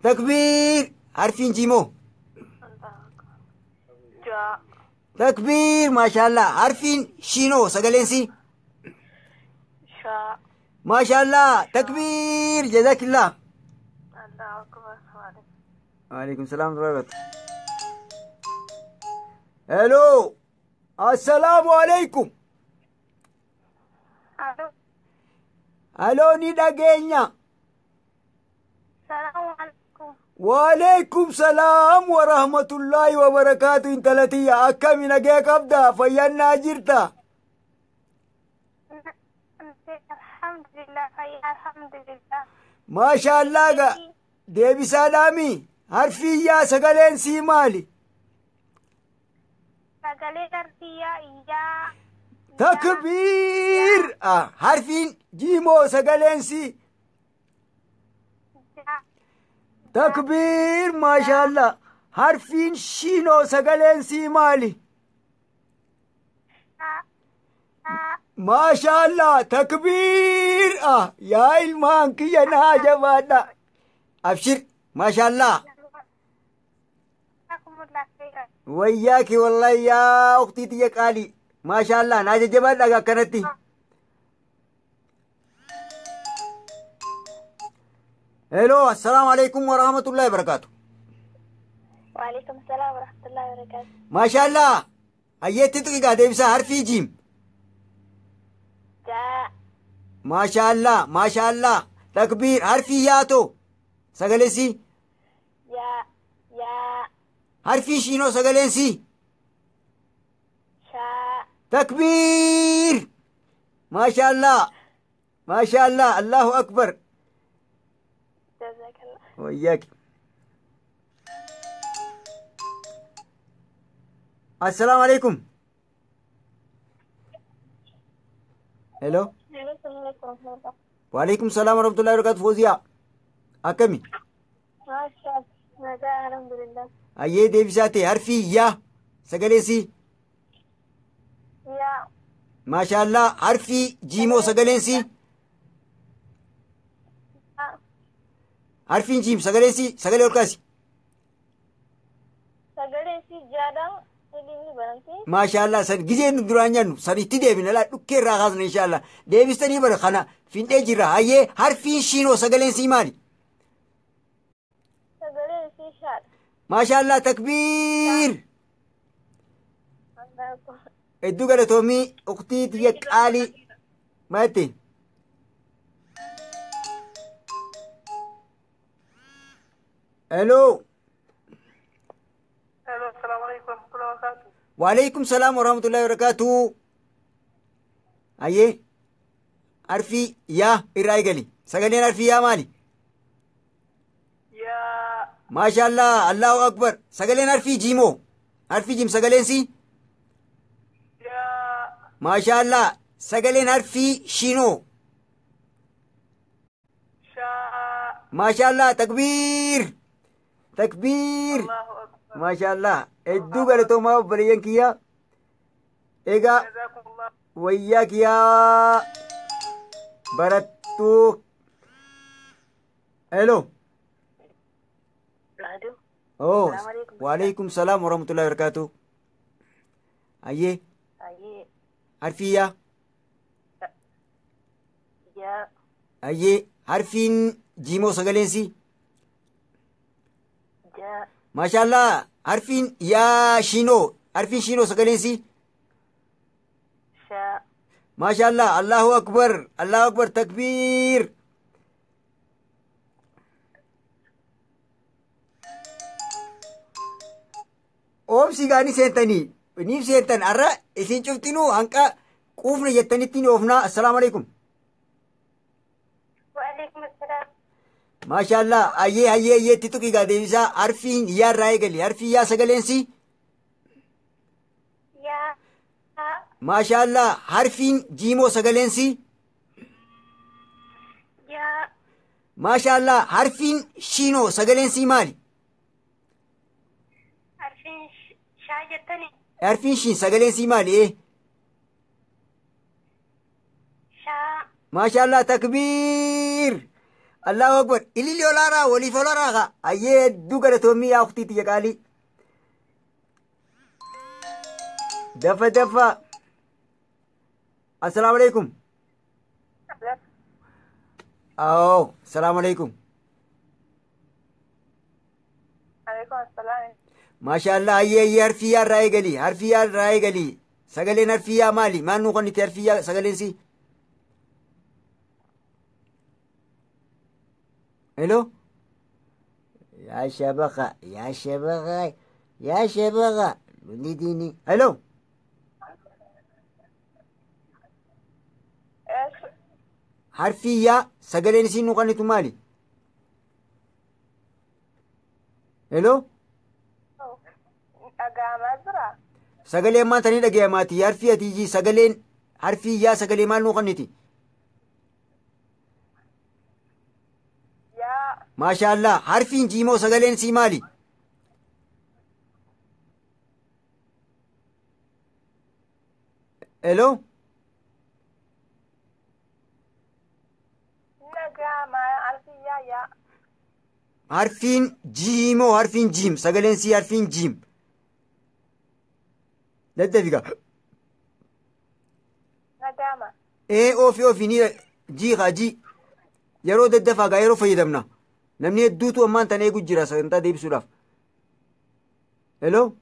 تكبير. عارفين جيمو. جا تكبير ما شاء الله. عارفين شينو سجلينسي. شا ما شاء الله. تكبير جزاك الله. الله أكبر. وعليكم السلام ورحمة الله. هلو السلام عليكم. الو هلو نيدا جينيا. السلام عليكم. وعليكم السلام ورحمة الله وبركاته. انت لتي أكمي نجيك أبدا فيانا جرتا. الحمد لله الحمد لله. ما شاء الله. ديبي سلامي حرفي يا سجلين سي مالي. سجلين حرفية يا تكبير. حرفين جيمو سجلين سي. جا تكبير ما شاء الله. حرفين شينو سجلين سي مالي. ما شاء الله. تكبير. يا إلمان كي ناجا بادا. أبشر ما شاء الله. جزاكم الله خيرا. وياك والله يا أختي تيك علي. ما شاء الله ناجا جبادا كانتي. هلو السلام عليكم ورحمة الله وبركاته. وعليكم السلام ورحمة الله وبركاته. ما شاء الله. أيتي تقي قاعد يبسا حرفي جيم. جاء ما شاء الله تكبير حرفي ياتو سغلسي يا حرفي شينو سغلسي شاء تكبير ما شاء الله الله أكبر جزاك الله وياك السلام عليكم هلو وعليكم السلام ورحمة الله وبركاته فوزيا أكمي ما شاء الله الحمد لله أيه ديبساتي حرفي يا سغلسي يا ما شاء الله حرفي جيمو سغلسي حرفين جيم سغلسي سغلي وركاسي سغلسي جادم ini barangsi ما شاء الله سن جيزين درانيانو سنتي ديبنا لا دكير راغازنا إن شاء الله ديبستني برخنا فين تجرا هاي حرفين شينو سغلسي مالي سغلسي شاد ما شاء الله تكبير ادو قال تومي اختي تيك علي ماتي الو السلام عليكم ورحمة الله وبركاته. وعليكم السلام ورحمة الله وبركاته ايه عرفي يا الرايقلي سغلين عرفي يا مالي يا ما شاء الله الله اكبر سغلين عرفي جيمو عرفي جيم سغلين سي يا ما شاء الله سغلين عرفي شينو شاء ما شاء الله تكبير الله أكبر. ما شاء الله ادو قالتو ما بريان كيا ايغا جزاكم الله. وياك يا برتو الو Aduh, اوه Assalamualaikum. وعليكم السلام ورحمة الله وبركاته ايه aye, عرفية ya, ايه عارفين جيمو سغلينسي ja, ما شاء الله عارفين يا شينو عارفين شينو سغلينسي sha, ما شاء الله الله أكبر الله أكبر تكبير أوبسي غاني سنتني نيف سنتن أرى إسين شفتينو أنكا قوفنا يتنيتيني أوفنا السلام عليكم Waalaikum assalam. ما شاء الله أيه تتوكي قادميسا عارفين يا رايقلي عارفين يا سغلينسي Ya, ما شاء الله عارفين جيمو سغلينسي ya, ما شاء الله عارفين شينو سغلينسي مالي arfin shajatani, عارفين شين سغلينسي مالي إيه sha, ما شاء الله تكبير الله أكبر إلي لولا ولي فلورا أيه دوغا تومي يا أختي تيجالي دفا السلام عليكم أو السلام عليكم alaikum assalam. ما شاء الله أيه هرفيا رايقلي هرفيا رايقلي سغلين هرفيا مالي ما نوغني ترفيا سغلين سي الو يا شبخة يا شبخة ديني الو حرفي يا سغلين سي نوغني تمالي الو Agama bira, سغلين ما تاني دغيا ماتي حرفي تيجي سغلين حرفي يا سغلين ما نوغني تي ya, ما شاء الله حرفين جيمو سغلين سي مالي الو nagama arfiya ya, حرفين جيمو حرفين جيم سغلين سي حرفين جيم لدفقة nagama, ايه اوفي ني جي غاجي يرو ددفقة يرو فيدمنا نمني دوتو امان تاني جرا سنتا ديب سولاف الو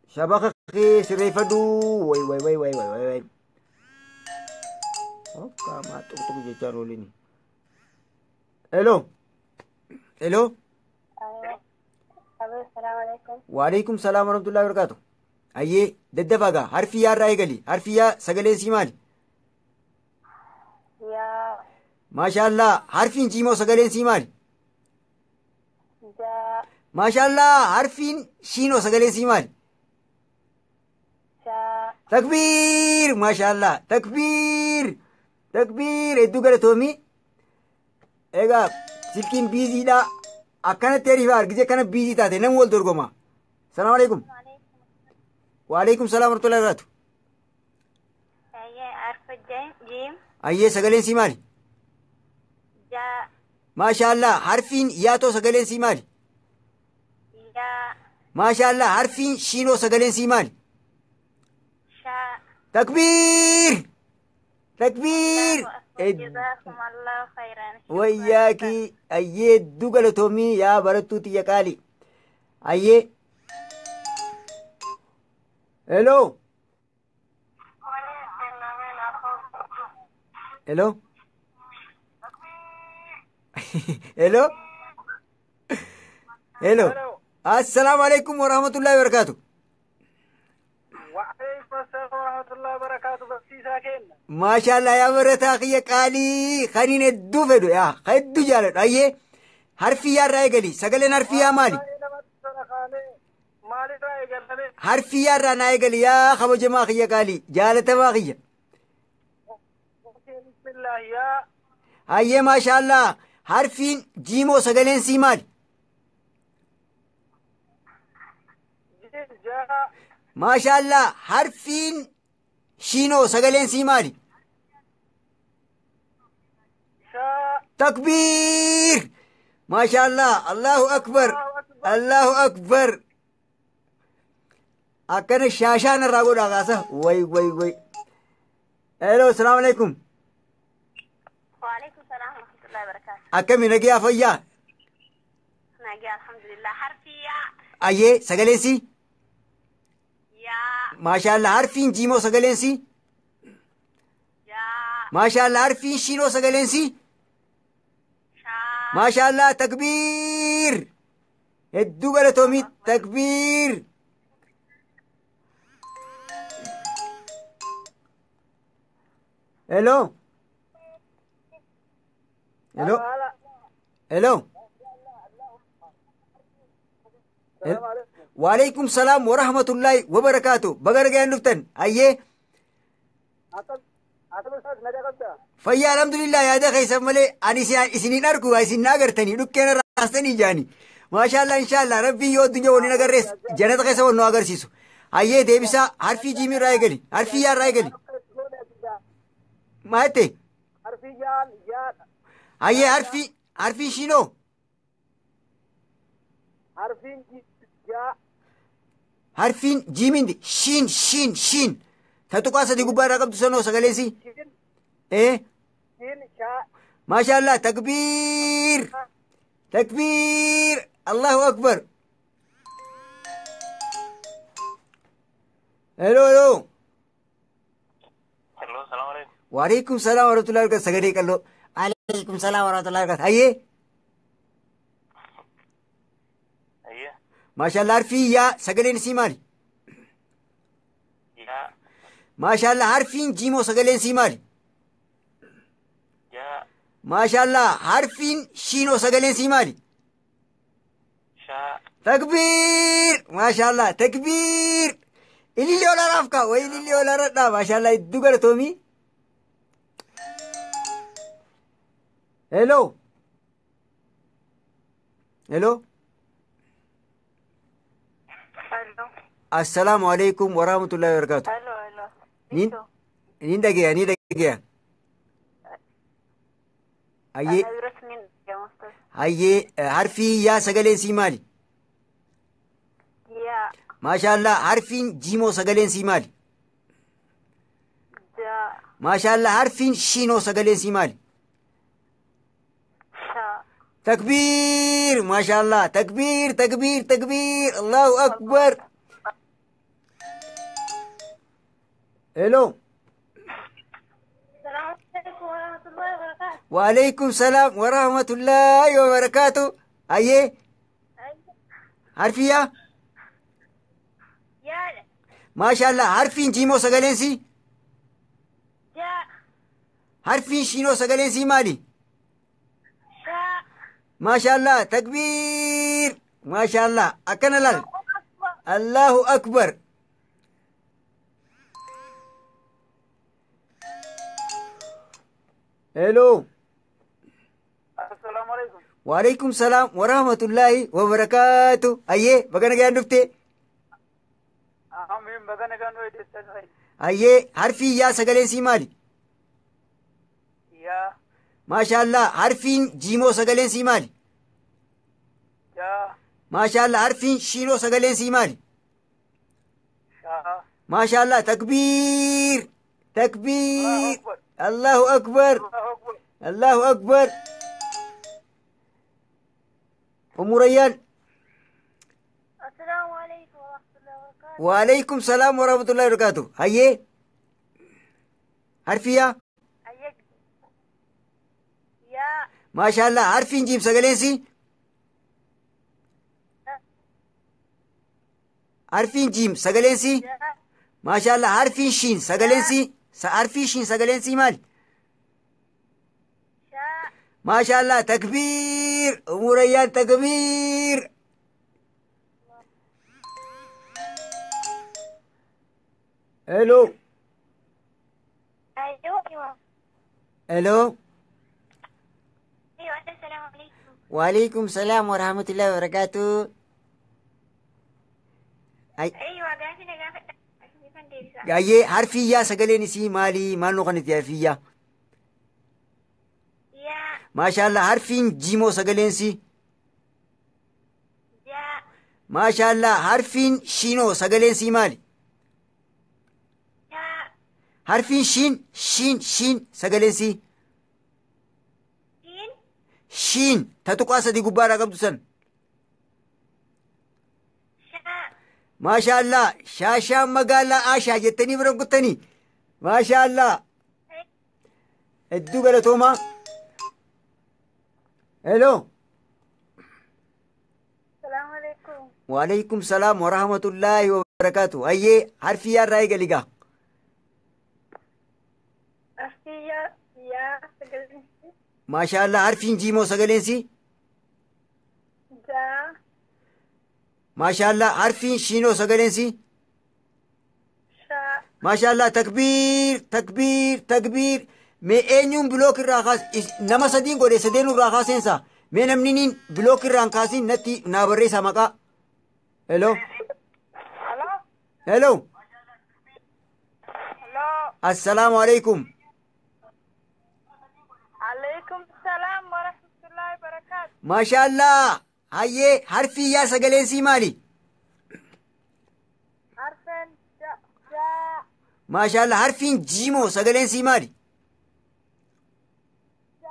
شبكة خي سريفدو وي Akkaamaa tuqtuqu jechaan oolini. Hello. Hello. السلام عليكم. وعليكم السلام ورحمة الله وبركاته. أيه ددفاقا حرفي يا رايقلي حرفي يا سقلين سيمالي. يا ما شاء الله حرفين جيمو سقلين سيمالي. جا ما شاء الله حرفين شينو سقلين سيمالي. شا تكبير ما شاء الله تكبير تكبير ادو قال تومي ايغا سلكين بيزي دا اكنا تيري فار جي كان بيزي تاتي نم ول درغوما. السلام عليكم. وعليكم السلام ورحمة الله وبركاته. أيه أعرف جيم أيه سقلين سيمالي. جا ما شاء الله حرفين ياتو سقلين سيمالي. يا ما شاء الله حرفين شينو سقلين سيمالي. شا تكبير تكبير جزاكم الله خيرا. وياكي أيه دوغل تومي يا برتوتي يا كالي. أيه هلو هلو هلو هلو السلام عليكم ورحمة الله وبركاته. وعليكم السلام ورحمة الله وبركاته. بسي ساكن ما شاء الله يا برتا يا قالي خلين الدوفدو يا خدو جالد أيه حرفي يا رايقلي سقلين حرفي يا مالي مالي رأي قلبي حرفي يا رايقلي يا خبو جماخي يا قالي جالت باخية. بسم الله يا أيه ما شاء الله حرفين جيمو سقلين سيمال. جا ما شاء الله حرفين شينو سقلين سيمالي. شا تكبير ما شاء الله الله أكبر الله أكبر. أكن الشاشان الرجل أغاسه وي وي وي. ألو السلام عليكم. وعليكم السلام ورحمة الله وبركاته. أكم من أجي أفيا. ناجي الحمد لله. حرفي يا أيه سقلين سي. يا ما شاء الله عارفين جيمو سقلين سي. يا ما شاء الله عارفين شينو سقلين سي. شا ما شاء الله تكبير الدوغل تومي تكبير. هلو هلو هلو وعليكم السلام ورحمة الله وبركاته. بغر جاي نفتن أيه فيا الحمد لله يا ده خيس ملي أنا سنين أركو سنين ناقرتني لكن راستني جاني ما شاء الله إن شاء الله ربي يود دنيا ولينا قريس جنة خيس ونو أقر سيسو. أيه ده بسا حرفي جيمي رايقلي حرفي يا رايقلي ما هتي حرفي جال جال أيه حرفي شينو حرفي جا حرفين جيمين دي شين تتوقع دي قبار رقم تسنو سقليسي شين ايه شين شا ما شاء الله تكبير تكبير الله أكبر. هلو الو السلام عليكم. وعليكم السلام ورحمة الله وبركاته. سقري قال عليكم السلام ورحمة الله وبركاته. أيه ايه ما شاء الله عارفين يا سقلين سيمالي. يا ما شاء الله عارفين جيمو سقلين سيمالي. يا ما شاء الله عارفين شينو سقلين سيمالي. شا تكبير ما شاء الله تكبير. اللي ولا رافكا اللي ولا ردا ما شاء الله يدوغر تومي. هلو هلو الو السلام عليكم ورحمة الله وبركاته. الو نين دقيقة أيه رسمين يا مصطفى. أيه حرفي يا سقلين سيمالي. يا ما شاء الله عارفين جيمو سقلين سيمالي. جا ما شاء الله عارفين شينو سقلين سيمالي. شا تكبير ما شاء الله تكبير تكبير تكبير الله أكبر. السلام هلو عليكم. ورحمة الله وبركاته. وعليكم السلام ورحمة الله وبركاته. أيه عارفية يا ما شاء الله. عارفين جيمو سجلنسي؟ جاء عارفين شينو سجلنسي مالي؟ شاء ما شاء الله. تكبير ما شاء الله. أكن لال أكبر. الله أكبر. هلو السلام عليكم. وعليكم السلام ورحمة الله وبركاته. أيه بقنا جاي نفتي. أهم بغنا كانوا يدستنوا. أيه عارفين يا سجلنسي مالي؟ يا ما شاء الله. عارفين جيمو سجلنسي مالي؟ يا ما شاء الله. عارفين شينو سجلنسي مالي؟ يا ما شاء الله. تكبير تكبير. أكبر. الله أكبر الله أكبر. الله أكبر. أم ريان السلام عليكم ورحمة الله وبركاته. وعليكم السلام ورحمة الله وبركاته. هيه عارفية أيك يا ما شاء الله. عارفين جيم سجلنسي؟ عارفين جيم سجلنسي؟ يا ما شاء الله. عارفين شين سجلنسي؟ عارفين شين سجلنسي مال؟ شاء ما شاء الله. تكبير أم ريان تكبير. الو أيوة الو أيوة السلام عليكم. وعليكم السلام ورحمة الله وبركاته. أيوة قاعدين قاعدين أيه عارفية سجلنسي مالي؟ ما نغني عارفية يا ما شاء الله. عارفين جيمو سجلنسي؟ يا ما شاء الله. عارفين شينو سجلنسي مالي؟ يا عارفين شين سجلنسي؟ شين شين تتوقع دي قبارة قبض سن. شاء ما شاء الله. شاشا مقالة آشا جتني برقتني ما شاء الله. ادو قلتوما. الو السلام عليكم. وعليكم السلام ورحمة الله وبركاته. أيه عارفية الرأي قلقا؟ أختي يا سجلني ما شاء الله. عارفين جيمو سجلنسي؟ جا ما شاء الله. عارفين شينو سجلنسي؟ شاء ما شاء الله. تكبير تكبير تكبير. مي اينيوم بلوك الراخاس نما سدين قولي سدين الراخاسين سا مي نمنين بلوك الرانكاسين نتي نابري سامقا. هلو هلو هلو هلو السلام عليكم. عليكم السلام ورحمة الله وبركاته. ما شاء الله. هاي حرفي يا سجلنسي مالي؟ عارفين جا ما شاء الله. عارفين جيمو سجلنسي مالي؟ جا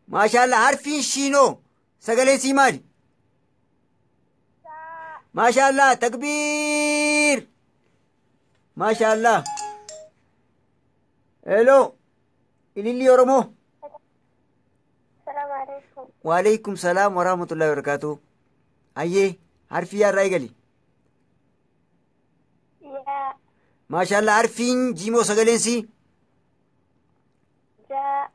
ما شاء الله. عارفين شينو سجلنسي مالي؟ جا ما شاء الله. تكبير ما شاء الله. الو اللي يرمو. السلام عليكم. وعليكم السلام ورحمة الله وبركاته. أيه عارفين يا رايقلي؟ يا ما شاء الله. عارفين جيمو سجلنسي؟ جا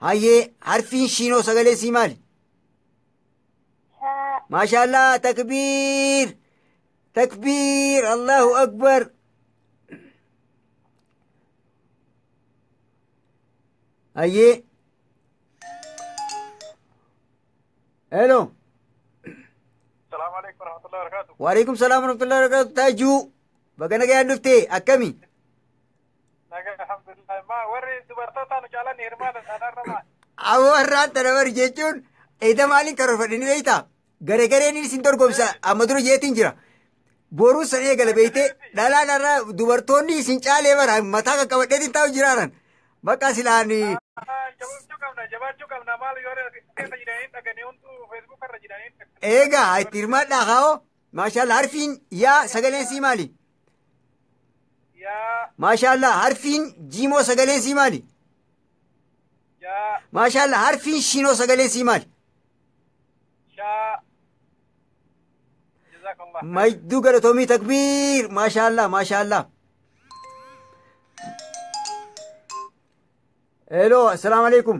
أيه عارفين شينو سجلنسي مالي؟ شاء ما شاء الله. تكبير تكبير. الله أكبر. أيه الو السلام عليكم ورحمة الله وبركاته. وعليكم السلام ورحمة الله وبركاته. تاجو بقنا جاي نفتي أكمي. نجا الحمد لله. ما وري دبرتوتا نجالن هرمان أنا رما. أورات تنور جيتون إذا مالين كرفني بيتا غري ني سنتور قومسا أمدرو جيتين جرا بورو سنيه قال بيتي لا دبرتوني سنچالي ورا متا كبدي تاو جرارن بقى سلاني. جواب جوكم نمال يوري كنا جيرانين تكني أنتو فيسبوك كنا جيرانين. إيجا هاي تيرمات ناخاو ما شاء الله. عارفين يا سجلنسي مالي؟ يا ما شاء الله. عارفين جيمو سجلنسي مالي؟ maashaallah harfiin shinoo sagaleen sii maali شاء جزاك الله خير. majduu galatoomii takbiir maashaallah maashaallah heloo assalaamu alaikum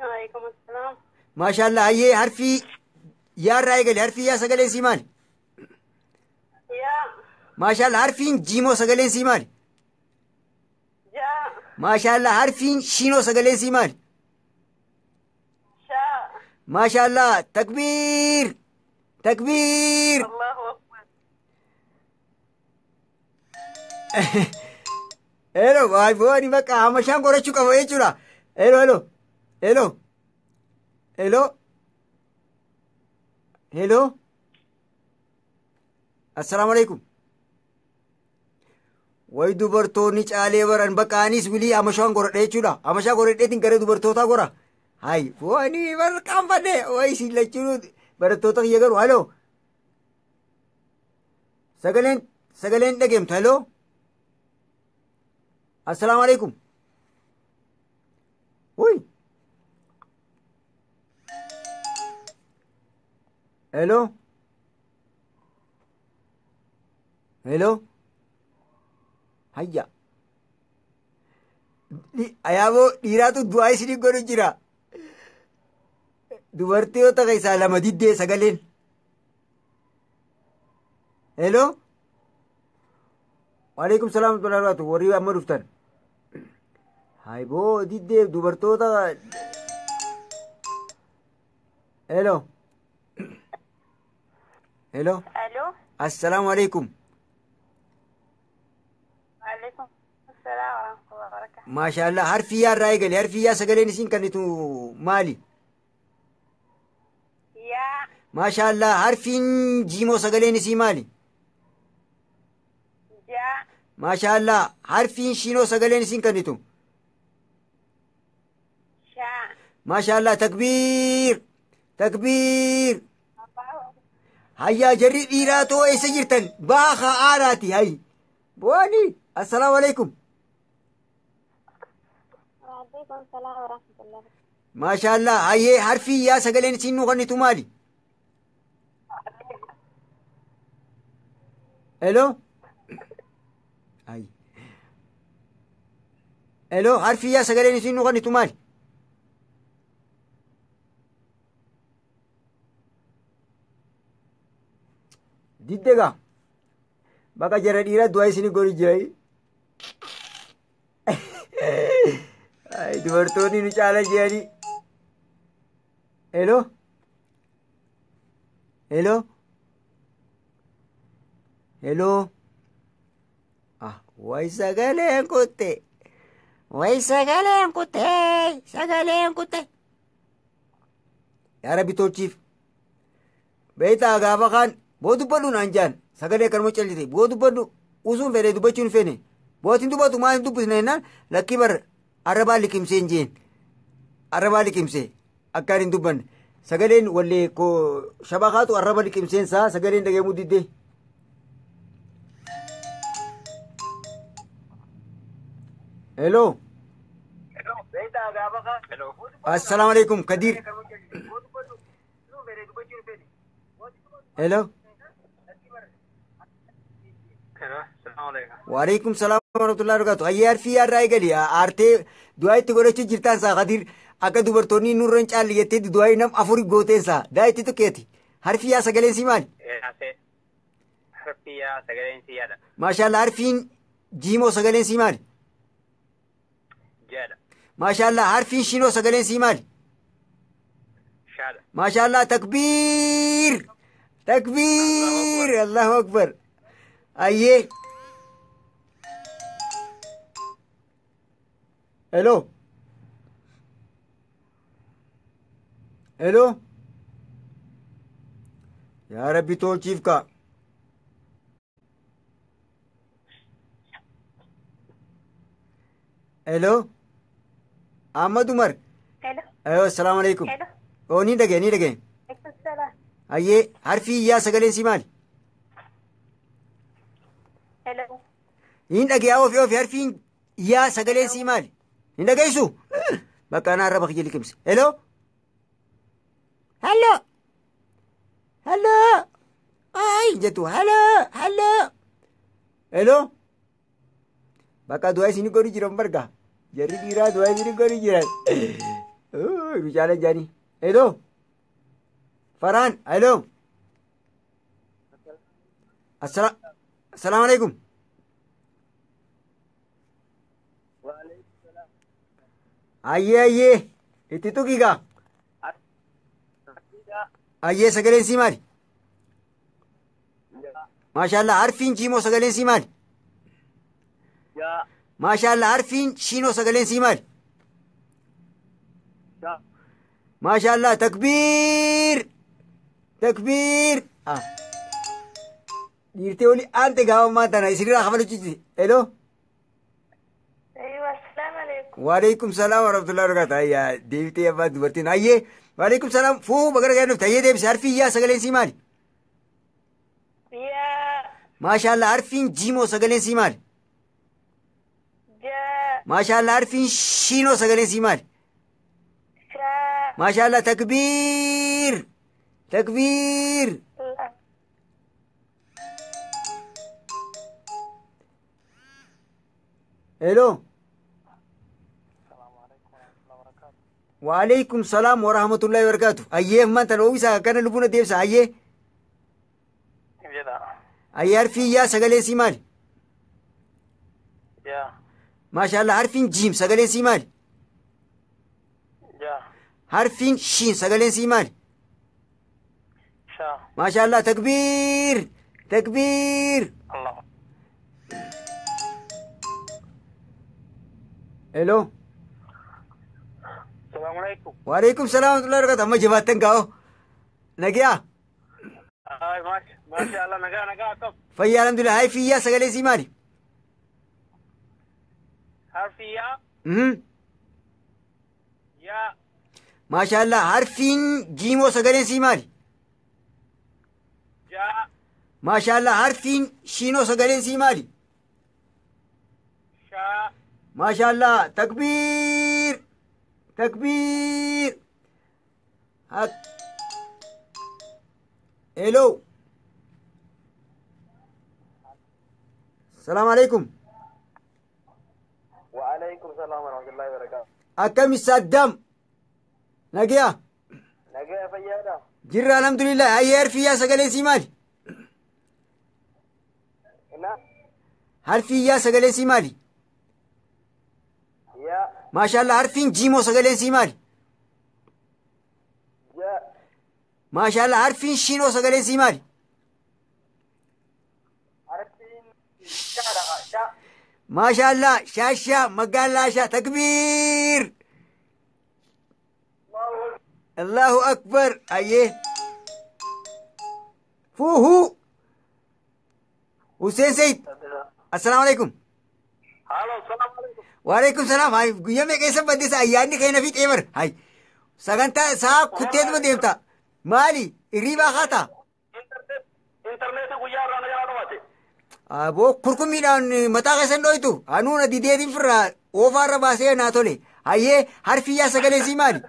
وعليكم السلام. maashaallah hayyee harfii yaarraa eegale harfii yaa sagaleen sii maali يا maashaallah harfiin jiimoo sagaleen sii maali جاء maashaallah harfiin shinoo sagaleen sii maali شاء maashaallah takbiir takbiir الله أكبر. hello waay booni bakka hamashaan qorachuu qaba jechuudha hello hello hello hello hello assalaamu alaikum way dubartoonni caalee baran bakka anis wilii hamashaan goradhe jechuudha hamashaa goradheetiin gara dubartootaa gora hay booni barqaan fadhe way siillachuu barattoota kiyya garu hello sagaleen dhageemtu hello السلام عليكم وي hello hello hayya ayaaboo dhiiraatu du'aa isinii godhu jira dubartoota keessaa lama diddee sagaleen hello waalaikum salaam warahmatullahi warri amma dhuftan hayboo diddee dubartoota hello hello ألو. assalaamu alaikum وعليكم السلام ورحمة الله وبركاته. maashaallah harfii yaarraa eegale harfii yaa sagaleen isin kennitu maali يا maashaallah harfiin jiimoo sagaleen isii maali جاء maashaallah harfiin shinoo sagaleen isin kennitu شاء maashaallah takbiir takbiir الله أكبر. hayyaa jarri dhiiraa too eessa jirtan baaka aanaati hay booni assalaamu alaikum وعليكم السلام ورحمة الله وبركاته. maashaallah hayyee harfii yaa sagaleen isin nu kennitu maali hello hay hello harfii yaa sagaleen isin nu kennitu maali diddega bakka jara dhiiraa du'aa isinii godhu jirai ay dubartoonni nu caala jedhanii hello hello hello ah way sagaleen kutte Way sagaleen kutee, sagaleen kutee. yaa rabbi tolchiif beeytaa gaafa kaan boo dubbadhu naan jaan sagalee kanuma callite boo dubbadhu usuun fedhe dubbachuun fene bootiin dubbatu maa hin dubbisne jennaan lakkii bar arrabaa liqimsee hin jeen arrabaa liqimsee akkaan hin dubbanne sagaleen wallee ko shabakaatu arraba liqimseensaa sagaleen dhageemuu diddee hello السلام عليكم كدير hello وعليكم السلام ورحمة الله وبركاته أيار في يار راي قالي آرتي دعاء تقولش جرتان سا قدير أكا دوبرتوني نورن چال يتي دعاء نم أفوري غوتين سا دايتي تو كيتي حرفي يا سجلين سيمان حرفي يا سجلين سيادة ما شاء الله عارفين جيمو سجلين سيمان جادة ما شاء الله عارفين شينو سجلين سيمان شادة ما شاء الله تكبير تكبير الله أكبر أيه hello hello يا ربي تولشيف كا hello أحمد عمر Hello. أيوة السلام عليكم Hello. أو ني دقي عليكم السلام. أيه حرفي يا سجلين سيمال Hello. إن دقي أو في حرفين يا سجلين سيمال إن دقيسو bakka anaa arraba kiyya liqimse. Hello. Hello. Hello. Ay jettu hello hello. Hello. Bakka du'a isin godhu jiran barga. Jarri dhiiraa du'a isin godhu jiran. Bicaalee jaanii. Hello. Faraan hello. Assalaamu alaikum. Ayyee itti tuqigaa. Ayyee sagaleen sii maali? Maashaallah harfiin jiimoo sagaleen sii maali? Maashaallah harfiin shiinoo sagaleen sii maali? Maashaallah takbiir takbiir. Dhiirtee olii aante gaafammaa tana isinirraa kafaluchiti. Hello. Waalaikum salaam warahmatullahi wabarakatuh. Ayyaa deebitee abbaa dubartiin. Ayyee waalaikum salaam fuu bagara gaadhuuf tayyee deebise harfiin yaa sagaleen sii maali? Maashaallah harfiin jiimoo sagaleen sii maali? Maashaallah harfiin shiinoo sagaleen sii maali? Maashaallah takbiir takbiir. Hello. Waalaikum salaam warahmatullahi wabarakatuh. Ayyee manta oomisa kana lubuna deebisa ayyee. Ayyee harfiin yaa sagalee sii maali? Maashaallah harfiin jiim sagalee sii maali? Harfiin shiin sagalee sii maali? Maashaallah takbiir takbiir. Hello. Assalamualaikum. Waalaikum salaam warahmatullahi wabarakatuh. Amma jabaatan gaa'o. Nagiyaa. Masha Allah nagaa akkam. Fayyaa alhamdulillah. Hay fiyyaa sagalee sii maali? Harfiyyaa. Yaa. Maashaallah harfiin jiimoo sagaleen sii maali? Jaa. Maashaallah harfiin shiinoo sagaleen sii maali? Shaa. Maashaallah takbiir takbiir. Hello. Salaamu alaikum. Waalaikum salaam warahmatullahi wabarakatuh. Akkam Saddam? Nagiyaa. Nagaa fayyaadha. Jirra alhamdulillah. Hayyee harfiyyaa sagalee sii maali? Harfiyyaa sagalee sii maali? Yaa. Maashaallah harfiin jiimoo sagaleen sii maali? Jaa. Maashaallah harfiin shiinoo sagaleen sii maali? Harfiin shaadha. Shaa. Maashaallah shaashaa magaalaa shaa takbiir. Allahu akbar. Ayyee. Fuuhu. Hussein Said. Assalaamu alaikum. Halo, assalamu alaikum. Waalaikum salaam. Hay guyyaa meeqa isa baddeessa ayyaanni keenya fi xeebar. Hay sagantaa saa kutteetuma deemta. Maali irriibaa haataa? Internetii guyyaa irraa nagaa dhumate. Aboo kurkumiidhaan mataa keessan dhoytu. Anuuna dideetiin firraa oofaarra baasee naa tole. Hayyee harfiyyaa sagalee sii maali?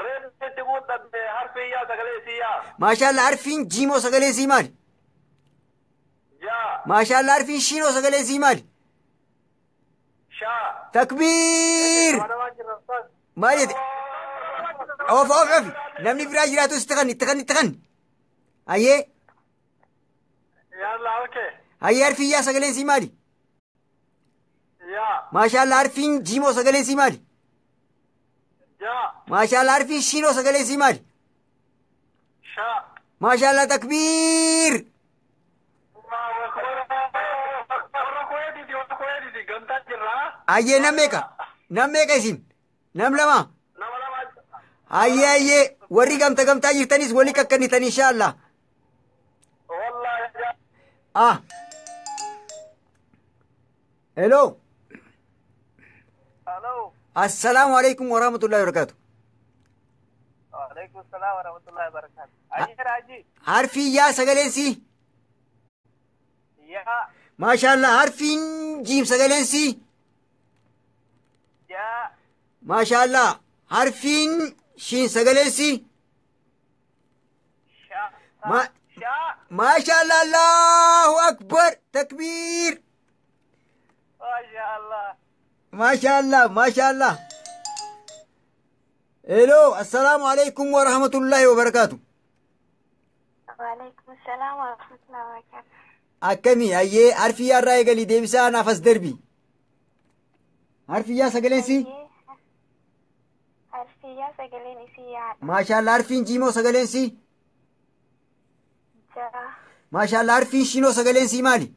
Reetti guuttadde harfiyyaa sagalee siyyaa. Maashaallah harfiin jiimoo sagalee sii maali? Jaa. Maashaallah harfiin shiinoo sagalee sii maali? Shaa. Takbiir. Maal jette? Of. Namni biraa jiraatu itti kan. Hayyee. Yalla okay. Hayyee harfiyyaa sagaleen sii maali? Yaa. Maashaallah harfiin jiimoo sagaleen sii maali? Jaa. Maashaallah harfiin shiinoo sagaleen sii maali? Shaa. Maashaallah takbiir. Hayyee nam meeqa isin? Nam lama? Hayyee warri gamtaa jirtanis wali kakkannitan inshaallah. Hello. Assalaamu alaikum warahmatullahi wabarakatuh. Waalaikum salaam warahmatullahi wabarakatuh. Aji. Harfiyyaa sagaleen sii? Yaa. Maashaallah harfiin jiim sagaleen sii? Jaa. maashaallah harfiin shiin sagaleensi maashaallah allahu akbar takbiir maashaallah hello assalaamu alaykum wa rahmatullahi wa barakaatu وعليكم السلام ورحمة الله وبركاته. akkami ayyee harfiyyaa irraa eegalii deebisaa naaf as darbi harfiyyaa sagaleensi Harfiyyaa sagaleen isii yaadha. maashaallah harfiin jiimoo sagaleensi Ja'a. maashaallah harfiin shinoo sagaleensi maali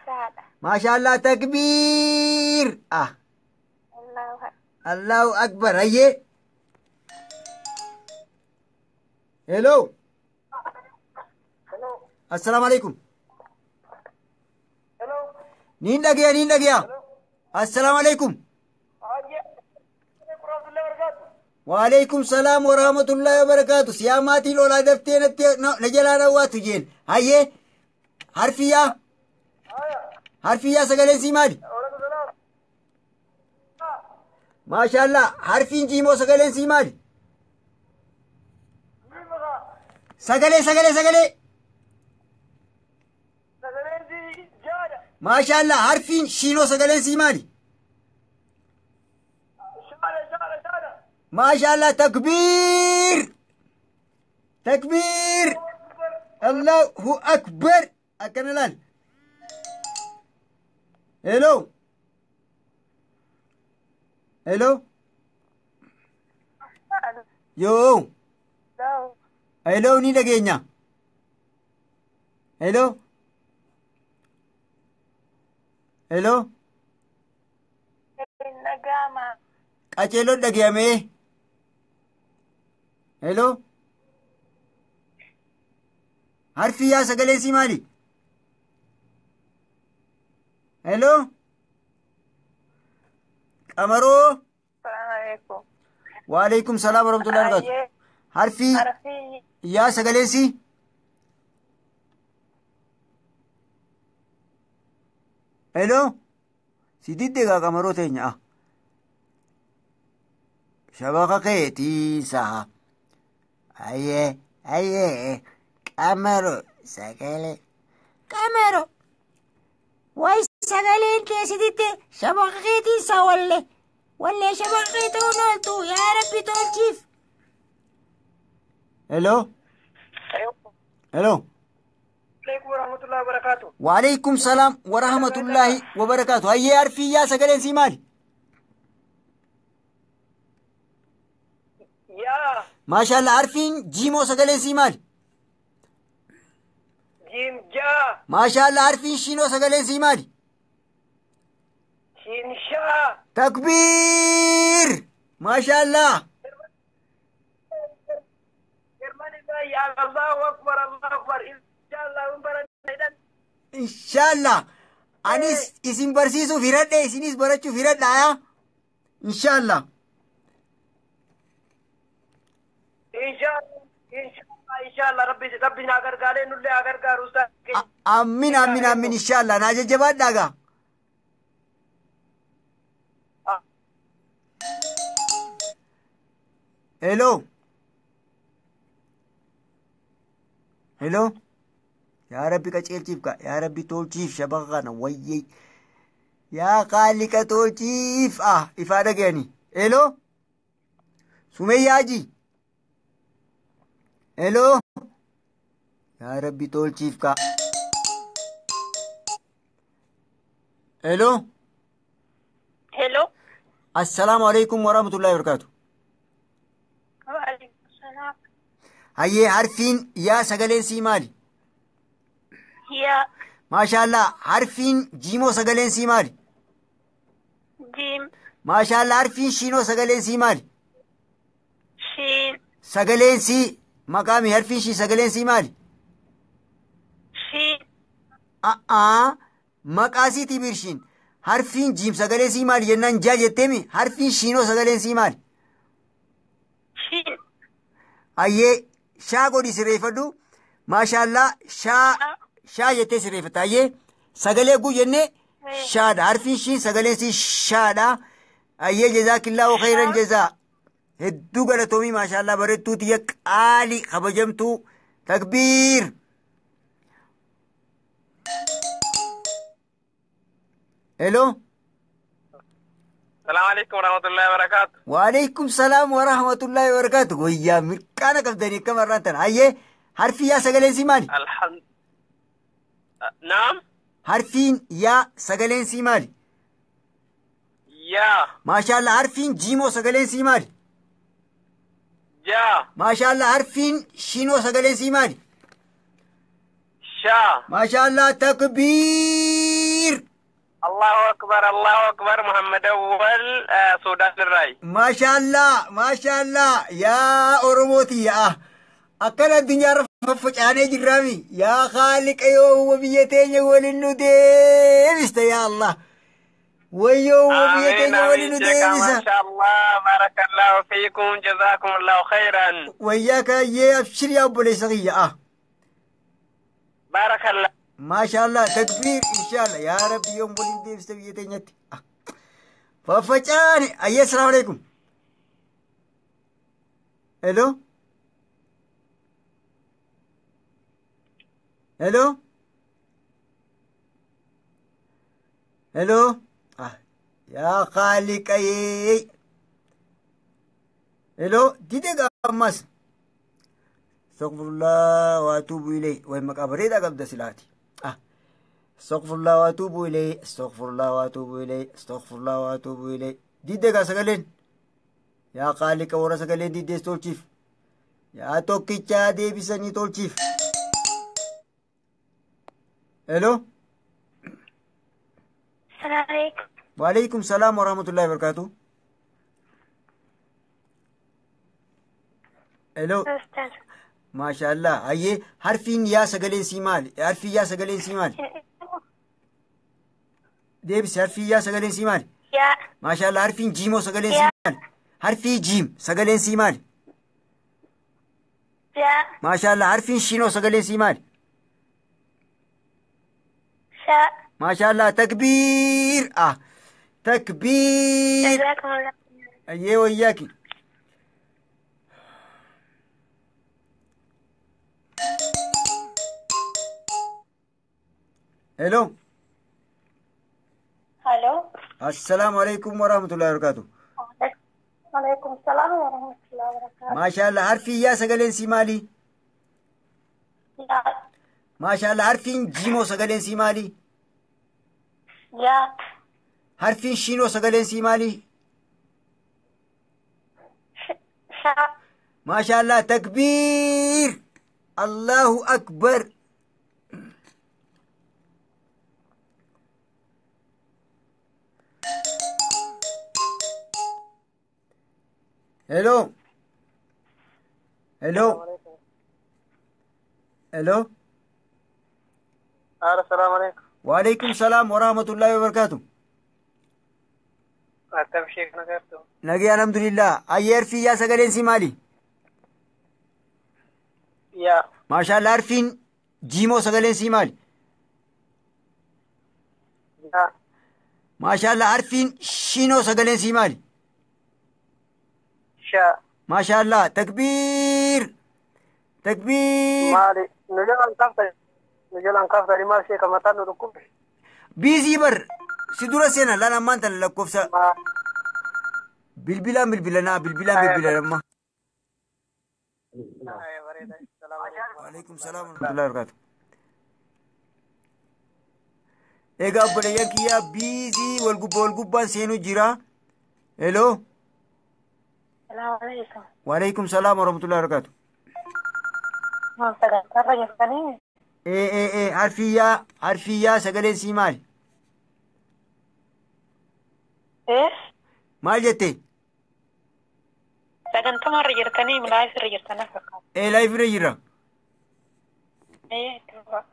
Saadha. maashaallah takbiir allahu akbar ayyee hello السلام عليكم نين دقيا السلام عليكم وعليكم السلام ورحمة الله وبركاته سياماتي لولا دفتين نجلانا واتجين هاي حرفية سقلين سيمالي ما شاء الله حرفين جيمو سقلين سيمالي سقلي ما شاء الله عارفين شينو سقلين سيمالي ما شاء الله تكبير الله هو أكبر أكنلان hello yo hello ni dhagenya hello qaceeloo dhageyame hello harfiyyaa sagaleesii maali hello qamaroo waalaikum salaam warahmatullahi wabarakatuh harfi yaa sagaleesii hello sididde gaa qamaroo teenya shabaka keetiisa aye qamaro sagale qamaro way sagaleen teessititte shabaka keetiisa wallee shabaka keetuu nooltu yaa rabbi tolchiif hello عليكم ورحمة الله وبركاته. وعليكم السلام ورحمة الله وبركاته هيا عرفي يا سقلين سيمالي يا ما شاء الله عارفين جيمو سقلين سيمالي جيم جا ما شاء الله عارفين شينو سقلين سيمالي شين شا تكبير ما شاء الله يا الله أكبر إن شاء الله أنيس اسم برسيسو فيرد اسنيس برچو فيرد لايا إن شاء الله إن شاء الله ربي ناقر قالين نولي أقر قاروسا آمين إن شاء الله ناجة جباد داغا hello يا ربي كتشيف يا ربي تولشيف شبغانا ويي يا خالق تولشيف إفادة جاني hello سمية جي hello يا ربي تولشيف hello السلام عليكم ورحمة الله وبركاته وعليكم السلام. هيا عارفين يا سقلين سيمالي يا ما شاء الله عارفين جيمو سقلين سيمالي جيم ما شاء الله عارفين شينو سقلين سيمالي شين سقلين سي مقامي عارفين شي سقلين سيمالي شين مقاسي تبيرشين عارفين جيم سقلين سيمالي ينان جاج التمي عارفين شينو سقلين سيمالي شين أيه شاقو دي سريفدو ما شاء الله شا يتي سريفتا أيه سقلين قو ينه شاد عارفين شين سقلين سي شادا ayyee jazaakillaahu khayran jazaa hedduu galatoomii maashaallah bareettuu tiyya qaalii kabajamtuu takbiir hello السلام عليكم ورحمة الله وبركاته. وعليكم السلام ورحمة الله وبركاته. ويا مركانا كفتني كم رانتن هاي حرفي يا سجلين سيمالي. الحمد. نعم. حرفين يا سجلين سيمالي. يا. ما شاء الله حرفين جيمو سجلين سيمالي. جا. ما شاء الله حرفين شينو سجلين سيمالي. شا. ما شاء الله تكبير. الله أكبر محمد أول سودان الرأي. ما شاء الله يا أورموتي يا أكل الدنيا رفض أنا جرامي يا خالق أيوه وبيتين وللنديمست يا الله ويوم وبيتين وللنديمست ما شاء الله بارك الله فيكم جزاكم الله خيرا وياك يا أبشر يا أبو ليسغية بارك الله ما شاء الله تكبير إن شاء الله يا رب يوم بولين ديف سبيتين يتي ففجأني أي السلام عليكم هلو هلو هلو يا خالق أي هلو ديدك أمس استغفر الله وأتوب إليه وين مقابري دا قبل سلاتي استغفر الله واتوب اليه استغفر الله واتوب اليه استغفر الله واتوب اليه ديدك سغلين يا خالق ورا سغلين ديدي تولچيف يا توكيچا دي بيسني تولچيف الو السلام عليكم. وعليكم السلام ورحمه الله وبركاته الو أستاذ. ما شاء الله اي حرفين يا سغلين سيمال حرفي يا سغلين سيمال ديبس حرفي يا سغلين سيمال يا. ما شاء الله حرفين جيمو سغلين سيمال حرفي جيم سغلين سيمال يا. ما شاء الله حرفين شينو سغلين سيمال شا. ما شاء الله تكبير تكبير جزاكم الله. ايوه وياكي الو الو. السلام عليكم ورحمة الله وبركاته. وعليكم السلام ورحمة الله وبركاته. ما شاء الله حرفي يا سغلين سيمالي. يا. ما شاء الله حرفين جيمو سغلين سيمالي. يا. حرفين شينو سغلين سيمالي. شا. ما شاء الله تكبير الله أكبر. هلو هلو هلو السلام عليكم. وعليكم السلام ورحمة الله وبركاته. التبشير نقرته. نجي الحمد لله أير في يا سجلين سيمالي. يا. ما شاء الله عارفين جيمو سجلين سيمالي. يا. ما شاء الله عارفين شينو سجلين سيمالي. شا. ما شاء الله تكبير تكبير مالي نجلان كافتا لما شيء كما تانو ركوب. بيزي بر سيدورا سينا لا نمان تلا لكوفسا بالبلا لما وعليكم السلام ورحمة الله وبركاته. إيجا بدأ كيا بيزي والقبان سينو جرا. هلو السلام عليكم. وعليكم السلام ورحمة الله وبركاته. ما سجلت يفتني. إيه عرفية سجلين سيمال. إيش؟ ما جتة. سجلت مرة رجعتني من لايف رجعتنا فقط. إيه لايف رجرا. إيه تفا.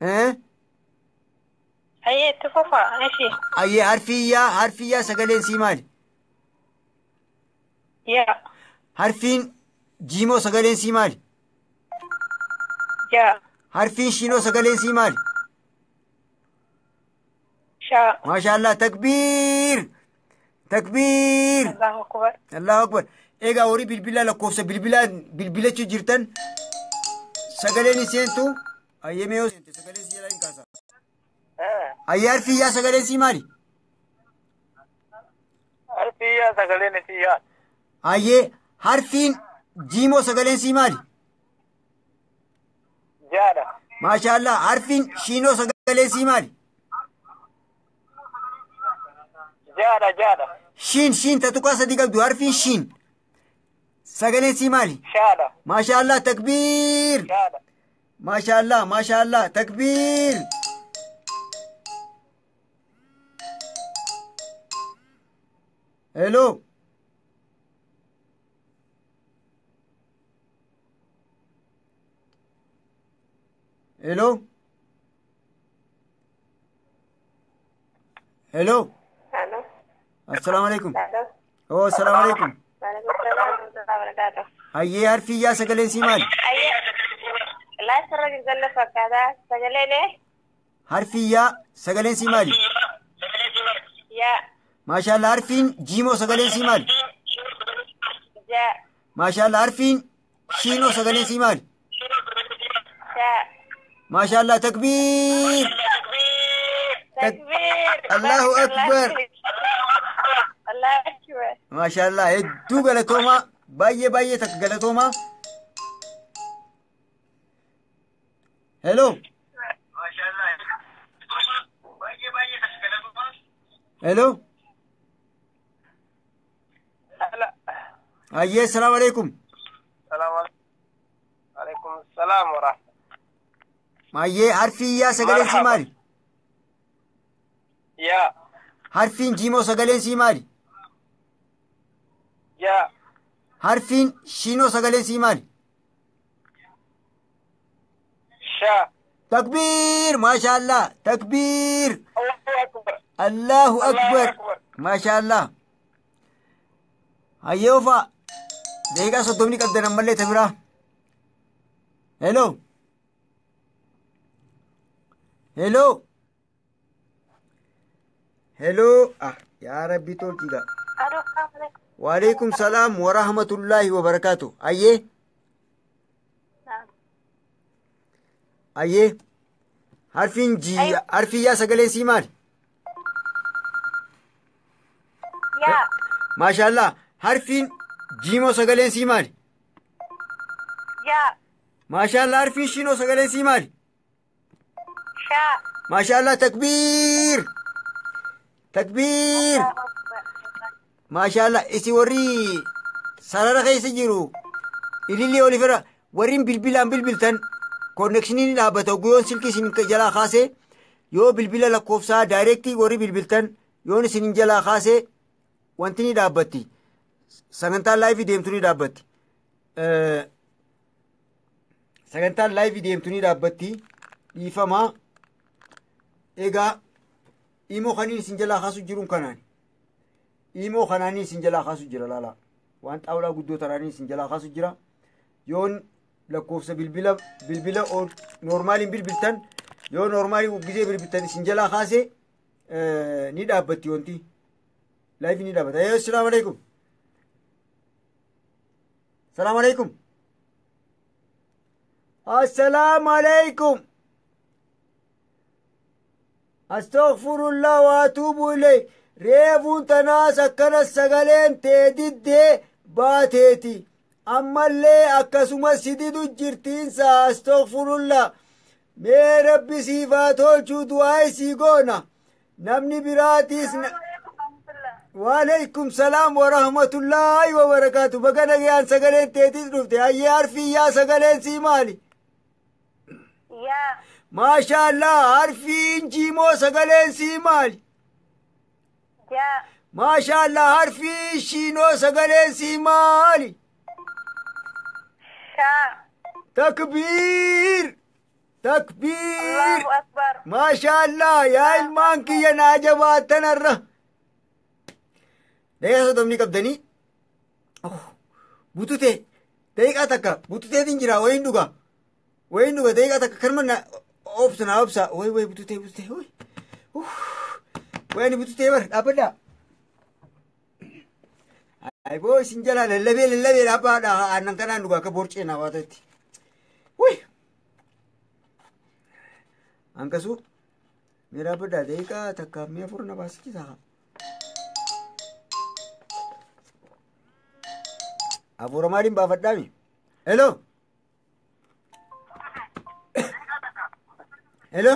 إيه؟ أيه تفا إيشي؟ أيه عرفية سجلين سيمال. يا. حرفين جيمو سجلين سيمال. يا. حرفين شينو سجلين سيمال. شا. ما شاء الله تكبير takbiir Allahu akbar. allahu akbar egaa horii bilbilaa lakkoofsa bilbilachuu jirtan sagaleen iseentu ayyemee yoo seente sagaleen si jalaa hin kaasa ayye harfiyyaa sagaleen si maali Harfiyyaa sagaleen isiyyaa. ayyee harfiin jiimoo sagaleen si maali Jaadha. maashaallah harfiin shiinoo sagaleen si maali Jaadha. shiin tatuqaa sadii qabdu harfiin shiin sagaleen si maali Shaadha. maashaallah takbiir Shaadha. maashaallah takbiir hello hello hello Hello. assalamu alaikum Hello. oh assalamu alaikum Waalaikumsalam warahmatullahi wabarakatuh. hayyee harfiyyaa sagaleen si maali Ayya. La sarra galla fakkaata. Sagalee harfiyyaa sagaleen si maali yaa maashaallah harfiin jiimoo sagaleen si maali jaa maashaallah harfiin shiinoo sagaleen si maali shaa maashaallah takbiir takbiir. Allahu akbar. Allahu akbar. maashaallah hedduu galatoomaa baay'ee takka galatoomaa hello hello hayyee assalamu alaikum Alaikum salam wa rahmatullahi. hayyee harfiyyaa sagaleen si maali Yaa. harfiin jiimoo sagaleen si maali Yaa. harfiin shiinoo sagaleen si maali Shaa. takbiir maashaallah takbiir Allahu akbar. allahu akbar maashaallah hayyee ofa deeqaa 30 qabdan ammallee ta biraa hello yaa rabbi tolchiga waalaikum salaam wa rahmatullahi wa barakaatu ayyee harfiin harfiyyaa sagaleen si maali yaa maashaallah harfiin jiimoo sagaleen si maali yaa maashaallah harfiin shiinoo sagaleen si maali shaa maashaallah takbiir maashaallah isi warri sarara keessa jiru ilillee olifirra warrin bilbilaan bilbiltan konnekshinii dhaabbata guyyoon silkii isin jalaa kaasee yoo bilbila lakkoofsaa daayirektii warri bilbiltan yoon isin jalaa kaasee wanti ni dhaabbatti sagantaan laayivii deemtu ni dhaabbatti sagantaan laayivii deemtu ni dhaabbatti dhiifamaa egaa imoo kaniin isin jalaa kaasu jiruun kanaan imoo kanaanii isin jalaa kaasu jira laala waan xaawulaa guddoo taraanii isin jalaa kaasu jira yoon lakkoofsa bilbila normaaliin bilbiltan yoo normaalii gizee bilbiltan isin jalaa kaase ni dhaabbatti wanti laayivii ni dhaabbata assalaamu alaikum السلام عليكم السلام عليكم استغفر الله واتوب اليه ريفون تناس كان السغلين تيدد باتيتي اما اللي اكسما سيدو جرتين سا استغفر الله مي ربي صفاتو دعاء سيغونا نمني براتيس وعليكم السلام ورحمة الله وبركاته بقنا جيان سجلين تيتيز رفته هاي عارفي يا سجلين سيمالي يا ما شاء الله عارفين جيمو سجلين سيمالي يا ما شاء الله عارفين شينو سجلين سيمالي شا تكبير تكبير الله أكبر ما شاء الله يا المانكي يا ناجبات تنره دقيقة صدمني قبدني بوتوتي دقيقة تكا بوتوتي تنجرا وين دوغا دقيقة تكا كرمنا أوبسا وي بوتوتي وين بوتوتي بر أبدا Ay boo isin jala lallabee dhaabbaadha aannan kanaan dhugaa akka borcee naa waatatti. Wuy! Hanqasuu miiraa baddaa deeqaa takkaaf mi'a furna baasichisaa. Afuura maaliin baafadhaami? Hello! Hello!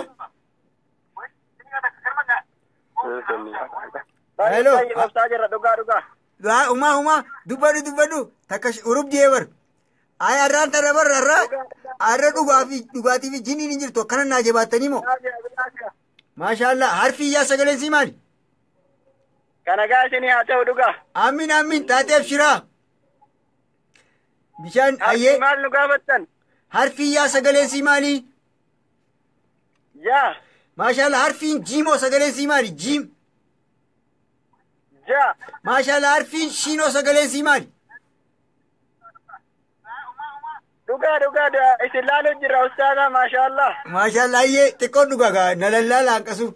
Hello! Uma dubbadu takka urub jeebar. Ay arraan tana bar arra dhugaatii fi jiniin hin jirtu akkana naa jabaattanii moo? Maashaallah harfi iyyaa sagaleen sii maali? Kana gaashinii haa ta'u dhugaa. Amin taateef shiraa. Bishaan ayyee. Maal nu gaafattan? Harfi iyyaa sagaleen sii maali? Jaa. Maashaallah harfiin jiimoo sagaleen sii maali? Jiim. Jaa. Maashaallah harfiin shiinoo sagaleen sii maali? Dhugaa isin laaluu jira ustaadha maashaallah. Maashaallah ayyee xiqqoon dhugaa na lallaala hanqasu.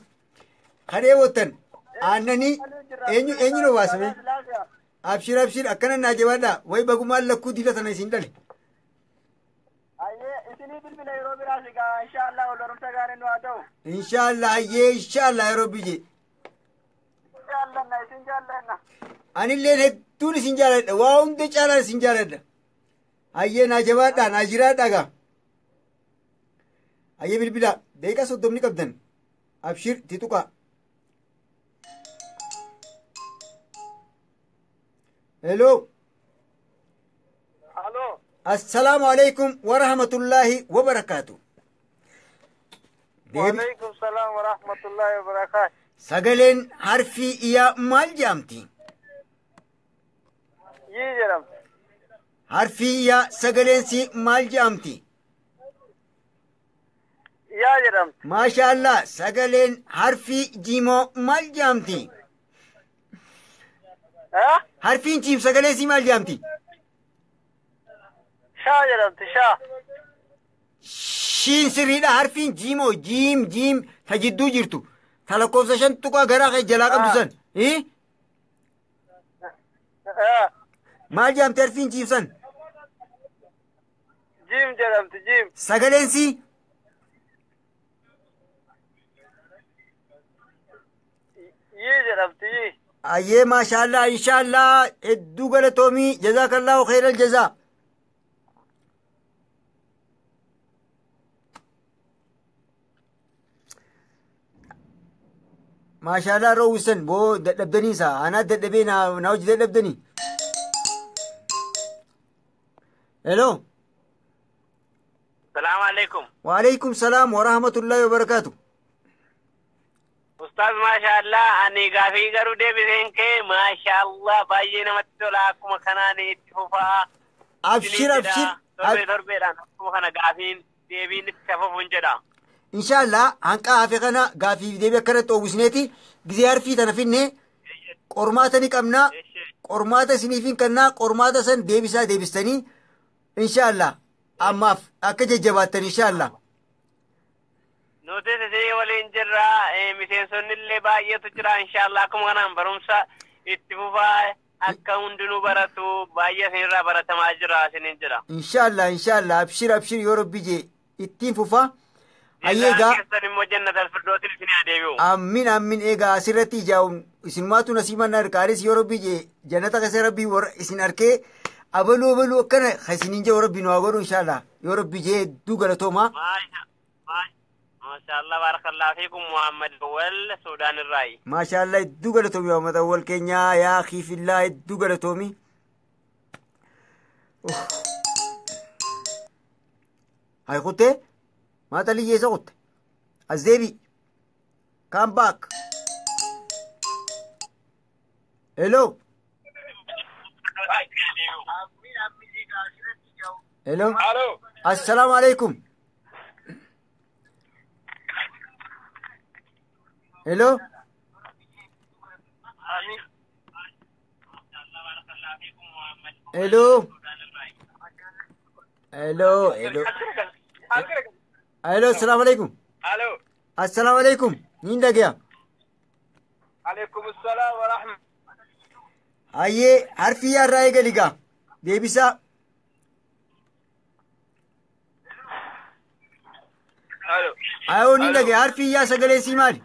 Kadhee wottan aannanii eenyu nu baasame? Abshir akkana naa jabaadha way bagumaan lakkuu diida tana isin dhale. Ayyee isinii bilbila yeroo biraas egaa inshaallah ol barumsa gaarii nu haa ta'u. Inshaallah ayyee inshaallah yeroo biyye. Isin jaallanna. Anillee hedduun isin jaaladha waa hunda caalaan isin jaaladha. Ayyee naa jabaadha naa jiraadha gaa. Ayyee bilbila deeqa 30 qabdan. Abshir tituqa. Hello. Hello. Assalamu alaikum wa rahmatullahi wa barakatuh. Wa alaikum salam wa rahmatullahi wa barakatuh. Sagaleen harfi iyyaa maal jedhamti? Yii jedhamti. Harfi iyyaa sagaleen si maal jedhamti? Yaa jedhamti. Maashaallah sagaleen harfi jiimoo maal jedhamti? Harfiin jiim sagaleen si maal jedhamti? Shaa jedhamti shaa. Shiin sirriidha harfiin jiimoo jiim ta jidduu jirtu. Ta lakkoofsa 5 tuqaa garaa kee jalaa qabdu san. Maal jedhamti harfiin jiim san? Jiim jedhamti jiim. Sagaleen si? Yii jedhamti yii. Ayyee maashaallah inshaallah hedduu galatoomii jazaakallahu khairal jazaa. Maashaallah roowwisan boo dadhabdaniisa anaa dadhabee naa hojii dadhabdanii. Hello. Salaamu alaikum. Wa alaikum salaam wa rahmatullahi wa barakatuh. Ustaz maashaallah ani gaafii garuu deebiseen kee maashaallah baay'ee namatti tola akkuma kanaan itti fufaa. Abshir. Torbeedhaan akkuma kana gaafiin deebiin itti hafuun jedha. Inshaallah hanqa hafe kana gaafii deebii akkanatti oowwisneeti gizee harfii tana finne qormaata ni qabna qormaata isiniifin kannaa qormaata san deebistanii inshaallah ammaaf akka jajjabaattan inshaallah. Nuti isii waliin jirra miseensonni illee baay'eetu jira inshaallah akkuma kanaan barumsa itti fufaa akka hundinuu baratu baay'ee isinirraa baratamaa jira isiniin jira. Inshaallah abshir yoo rabbi jee ittiin fufaa. Ayyeegaa. Amin eegaa asirratti ijaa'uun isinmaatu nasiiman harkaanis yoo rabbi jee jannata keessa rabbii warra isin arkee abaluu akkana isiniin jee rabbi nu haa godhu inshaallah yoo rabbi jee hedduu galatooma. Maashaallah baarakallahu fiikum Muhammad Awwal Suudaan irraayi. Maashaallah hedduu galatoomi Muhammad Awwal keenya yaa khiifillaa hedduu galatoomi. Hay kuttee. Mata liye zote. Azebi. Come back. Hello. Hello. Assalamu alaikum. Hello. Hello. Hello, assalamu alaikum. Hello. Assalamu alaikum. Ninda gaya. Alaikum assalam wa rahmat. Ayyee harfi yaarraa eegaligaa deebisaa. Ayoo niin dhagee harfi iyyaa sagalee sii maali?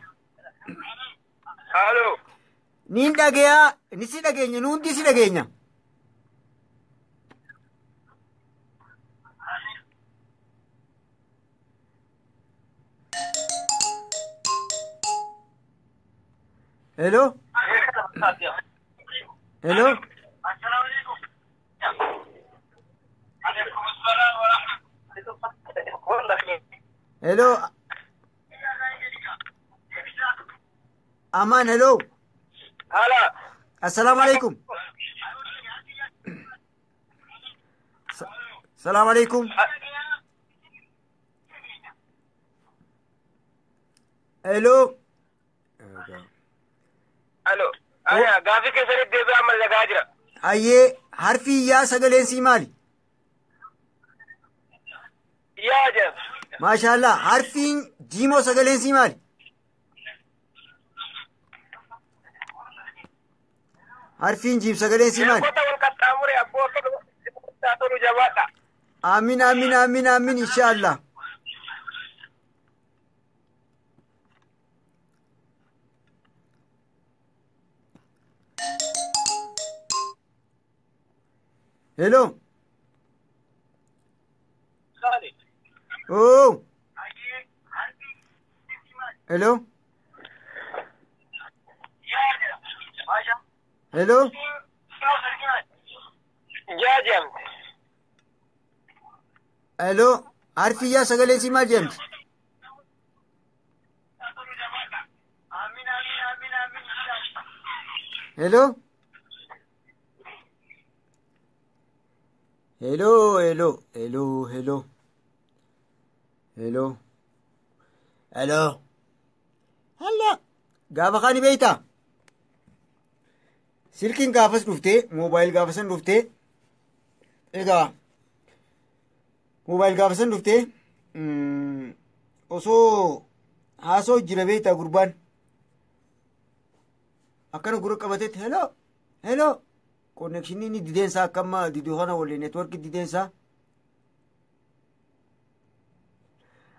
Halo. Niin dhageeyaa ni si dhageenya nuundi si dhageenya. Hello? Hello? Hello? Aman, hello? Hala. Assalamu alaikum. Assalamu alaikum. Hello? Halo. Aya gaafi keessatti deebi'aa mallagaa jira. Ayyee harfi iyyaa sagaleen sii maali? Yaa jedhama. Maashaallah harfiin jiimoo sagaleen sii maali? Harfiin jiim sagaleen sii maali? Yaabota wal qaxxaamure abboota tolu jabaadha. Amin amin amin amin inshaallah. Hello? Oh! Hello? Hello? Yaa jedhamte. Hello? Harfi iyyaa sagaleen sii maal jedhamti? Hello? Hello, hello, hello, hello. Hello. Hello. Hello. Gaafa kaani beeytaa? Silkiin gaafas dhuftee, moobaayil gaafasan dhuftee, egaa moobaayil gaafasan dhuftee, osoo haasoo jira beeytaa gurbaan. Akkana gurra qabatetti, hello, hello. Konnekshinii ni dideensaa akkamma diduu kana waliin neetworkii dideensaa.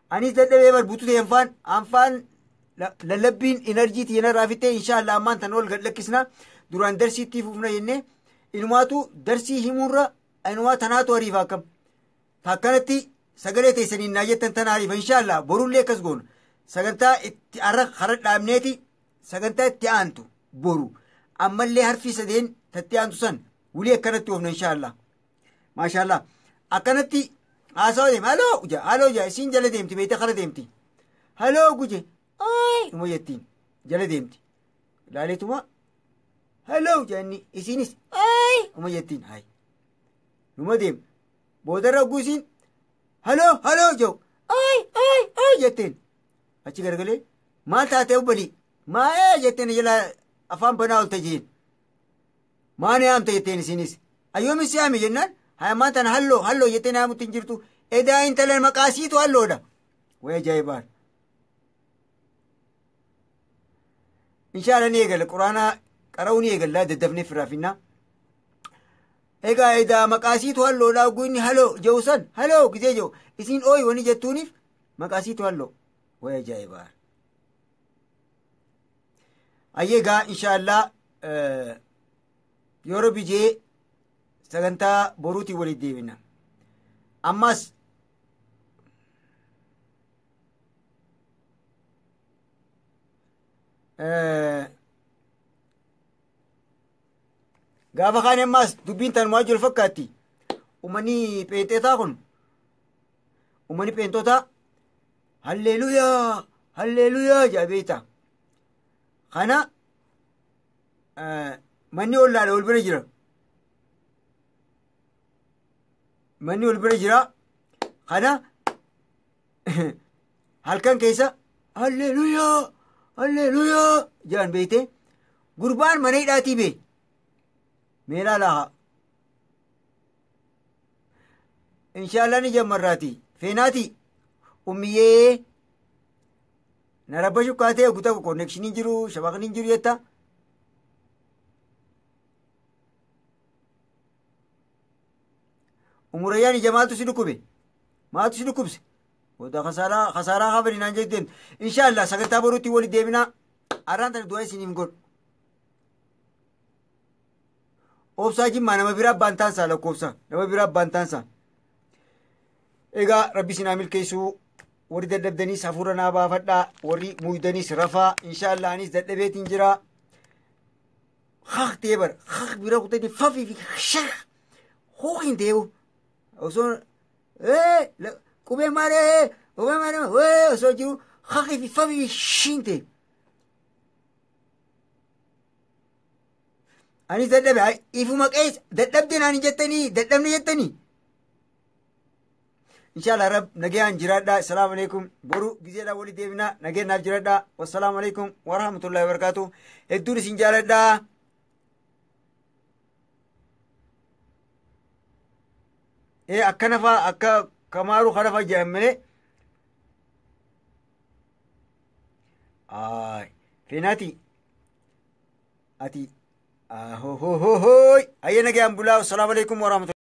Anis dadhabee barbuutu ta'e anfaan lallabbiin enerjii tiyana raafittee inshaallah ammaan tan ol gad lakkisna duraan darsiitti fufna jennee inumaatu darsii himuurra inumaa tanaatu ariifa akkam. Takkanatti sagalee teessaniin naa jettan tana ariifa inshaallah borullee akkas goona. Sagantaa itti arra hara dhaabneeti sagantaa itti aantu boru ammallee harfii sadeen tatti aantu san wulii akkanatti oofna inshaallah. Maashaallah akkanatti haasawaa deema haloo ja haloo ja isiin jala deemti beeyte kara deemti. Haloo guje ooy numa jettiin jala deemti. Laaleetuma haloo jaanni isiinis ooy numa jettiin hay numa deem boodarra oguu isiin haloo haloo jau ooy ooy ooy jetteen achi garagalee maal taatee obbalii maa jetteen jala afaan banaa ol tajeen maana yaamta jetteen isiinis ayyoomi si yaami jennaan hayamaan tana halloo halloo jettee naamutti hin jirtu edaa intalan maqaasiitu halloodha way ajaa'ibaan inshaalla ni eegala quraanaa qara'uu ni eegallaa daddafnee firaafinnaa egaa edaa maqaasiitu halloodha oguu inni haloo jehu san haloo gisee jehu isiin ooyi wani jettuuniif maqaasiitu halloo way ajaa'ibaan ayyeegaa inshaallaa yeroo bijee sagantaa boruutii walitti deebina ammas gaafa kaan ammas dubbiin tanumaa jiru fakkaatti uummanni pheenxeetaa kun uummanni pheenxotaa halleeluyaa halleeluyaa jaabeeta kana manni ollaadha ol bira jira manni ol bira jira kana halkan keessa halleeluyaa halleeluyaa jedhan beeyte gurbaan mana hidhaatii bee meelaa laaha inshaallah ni jammarraati feenaati ummiyyee na rabba shukkaatee guutaa konnekshinii jiru shabaqni jiru jetta umurayyaan jamaatu si dhukkube maatu si dhukkubse wada khasaaraa habarinaan jetteen inshaallah sagantaa boruutti wali deebinaa arraan tana du'aa isiniif godhu obsaa jimmaa nama biraa baantaansaa lakkoofsa nama biraa baantaansaa egaa rabbi sinaa milkeessuu warri dadhabdaniis hafuura naa baafadhaa warri muydaniis rafaa inshaallah anis dadhabeetiin jiraa haq ta'e bara haq bira kutanii fafii fi shaq hoo hin deebu osoo qubee maaree osoo jiru haqii fi fafii fi shiin ta'e anis dadhabe ifuma qeessa dadhabdeen ani jettanii dadhabne jettanii inshallah rab nagayaan jiraadha assalamu alaikum boru gizeedha wali deebina nageennaaf jiraadha wassalamu alaikum warahmatullahi wabarakatuh hedduun isin jaaladha akkana faa akka kamaaru kana faa jedhamne feenaati ati ho ayya nagayaan bulaa assalamu alaikum warahmatullahi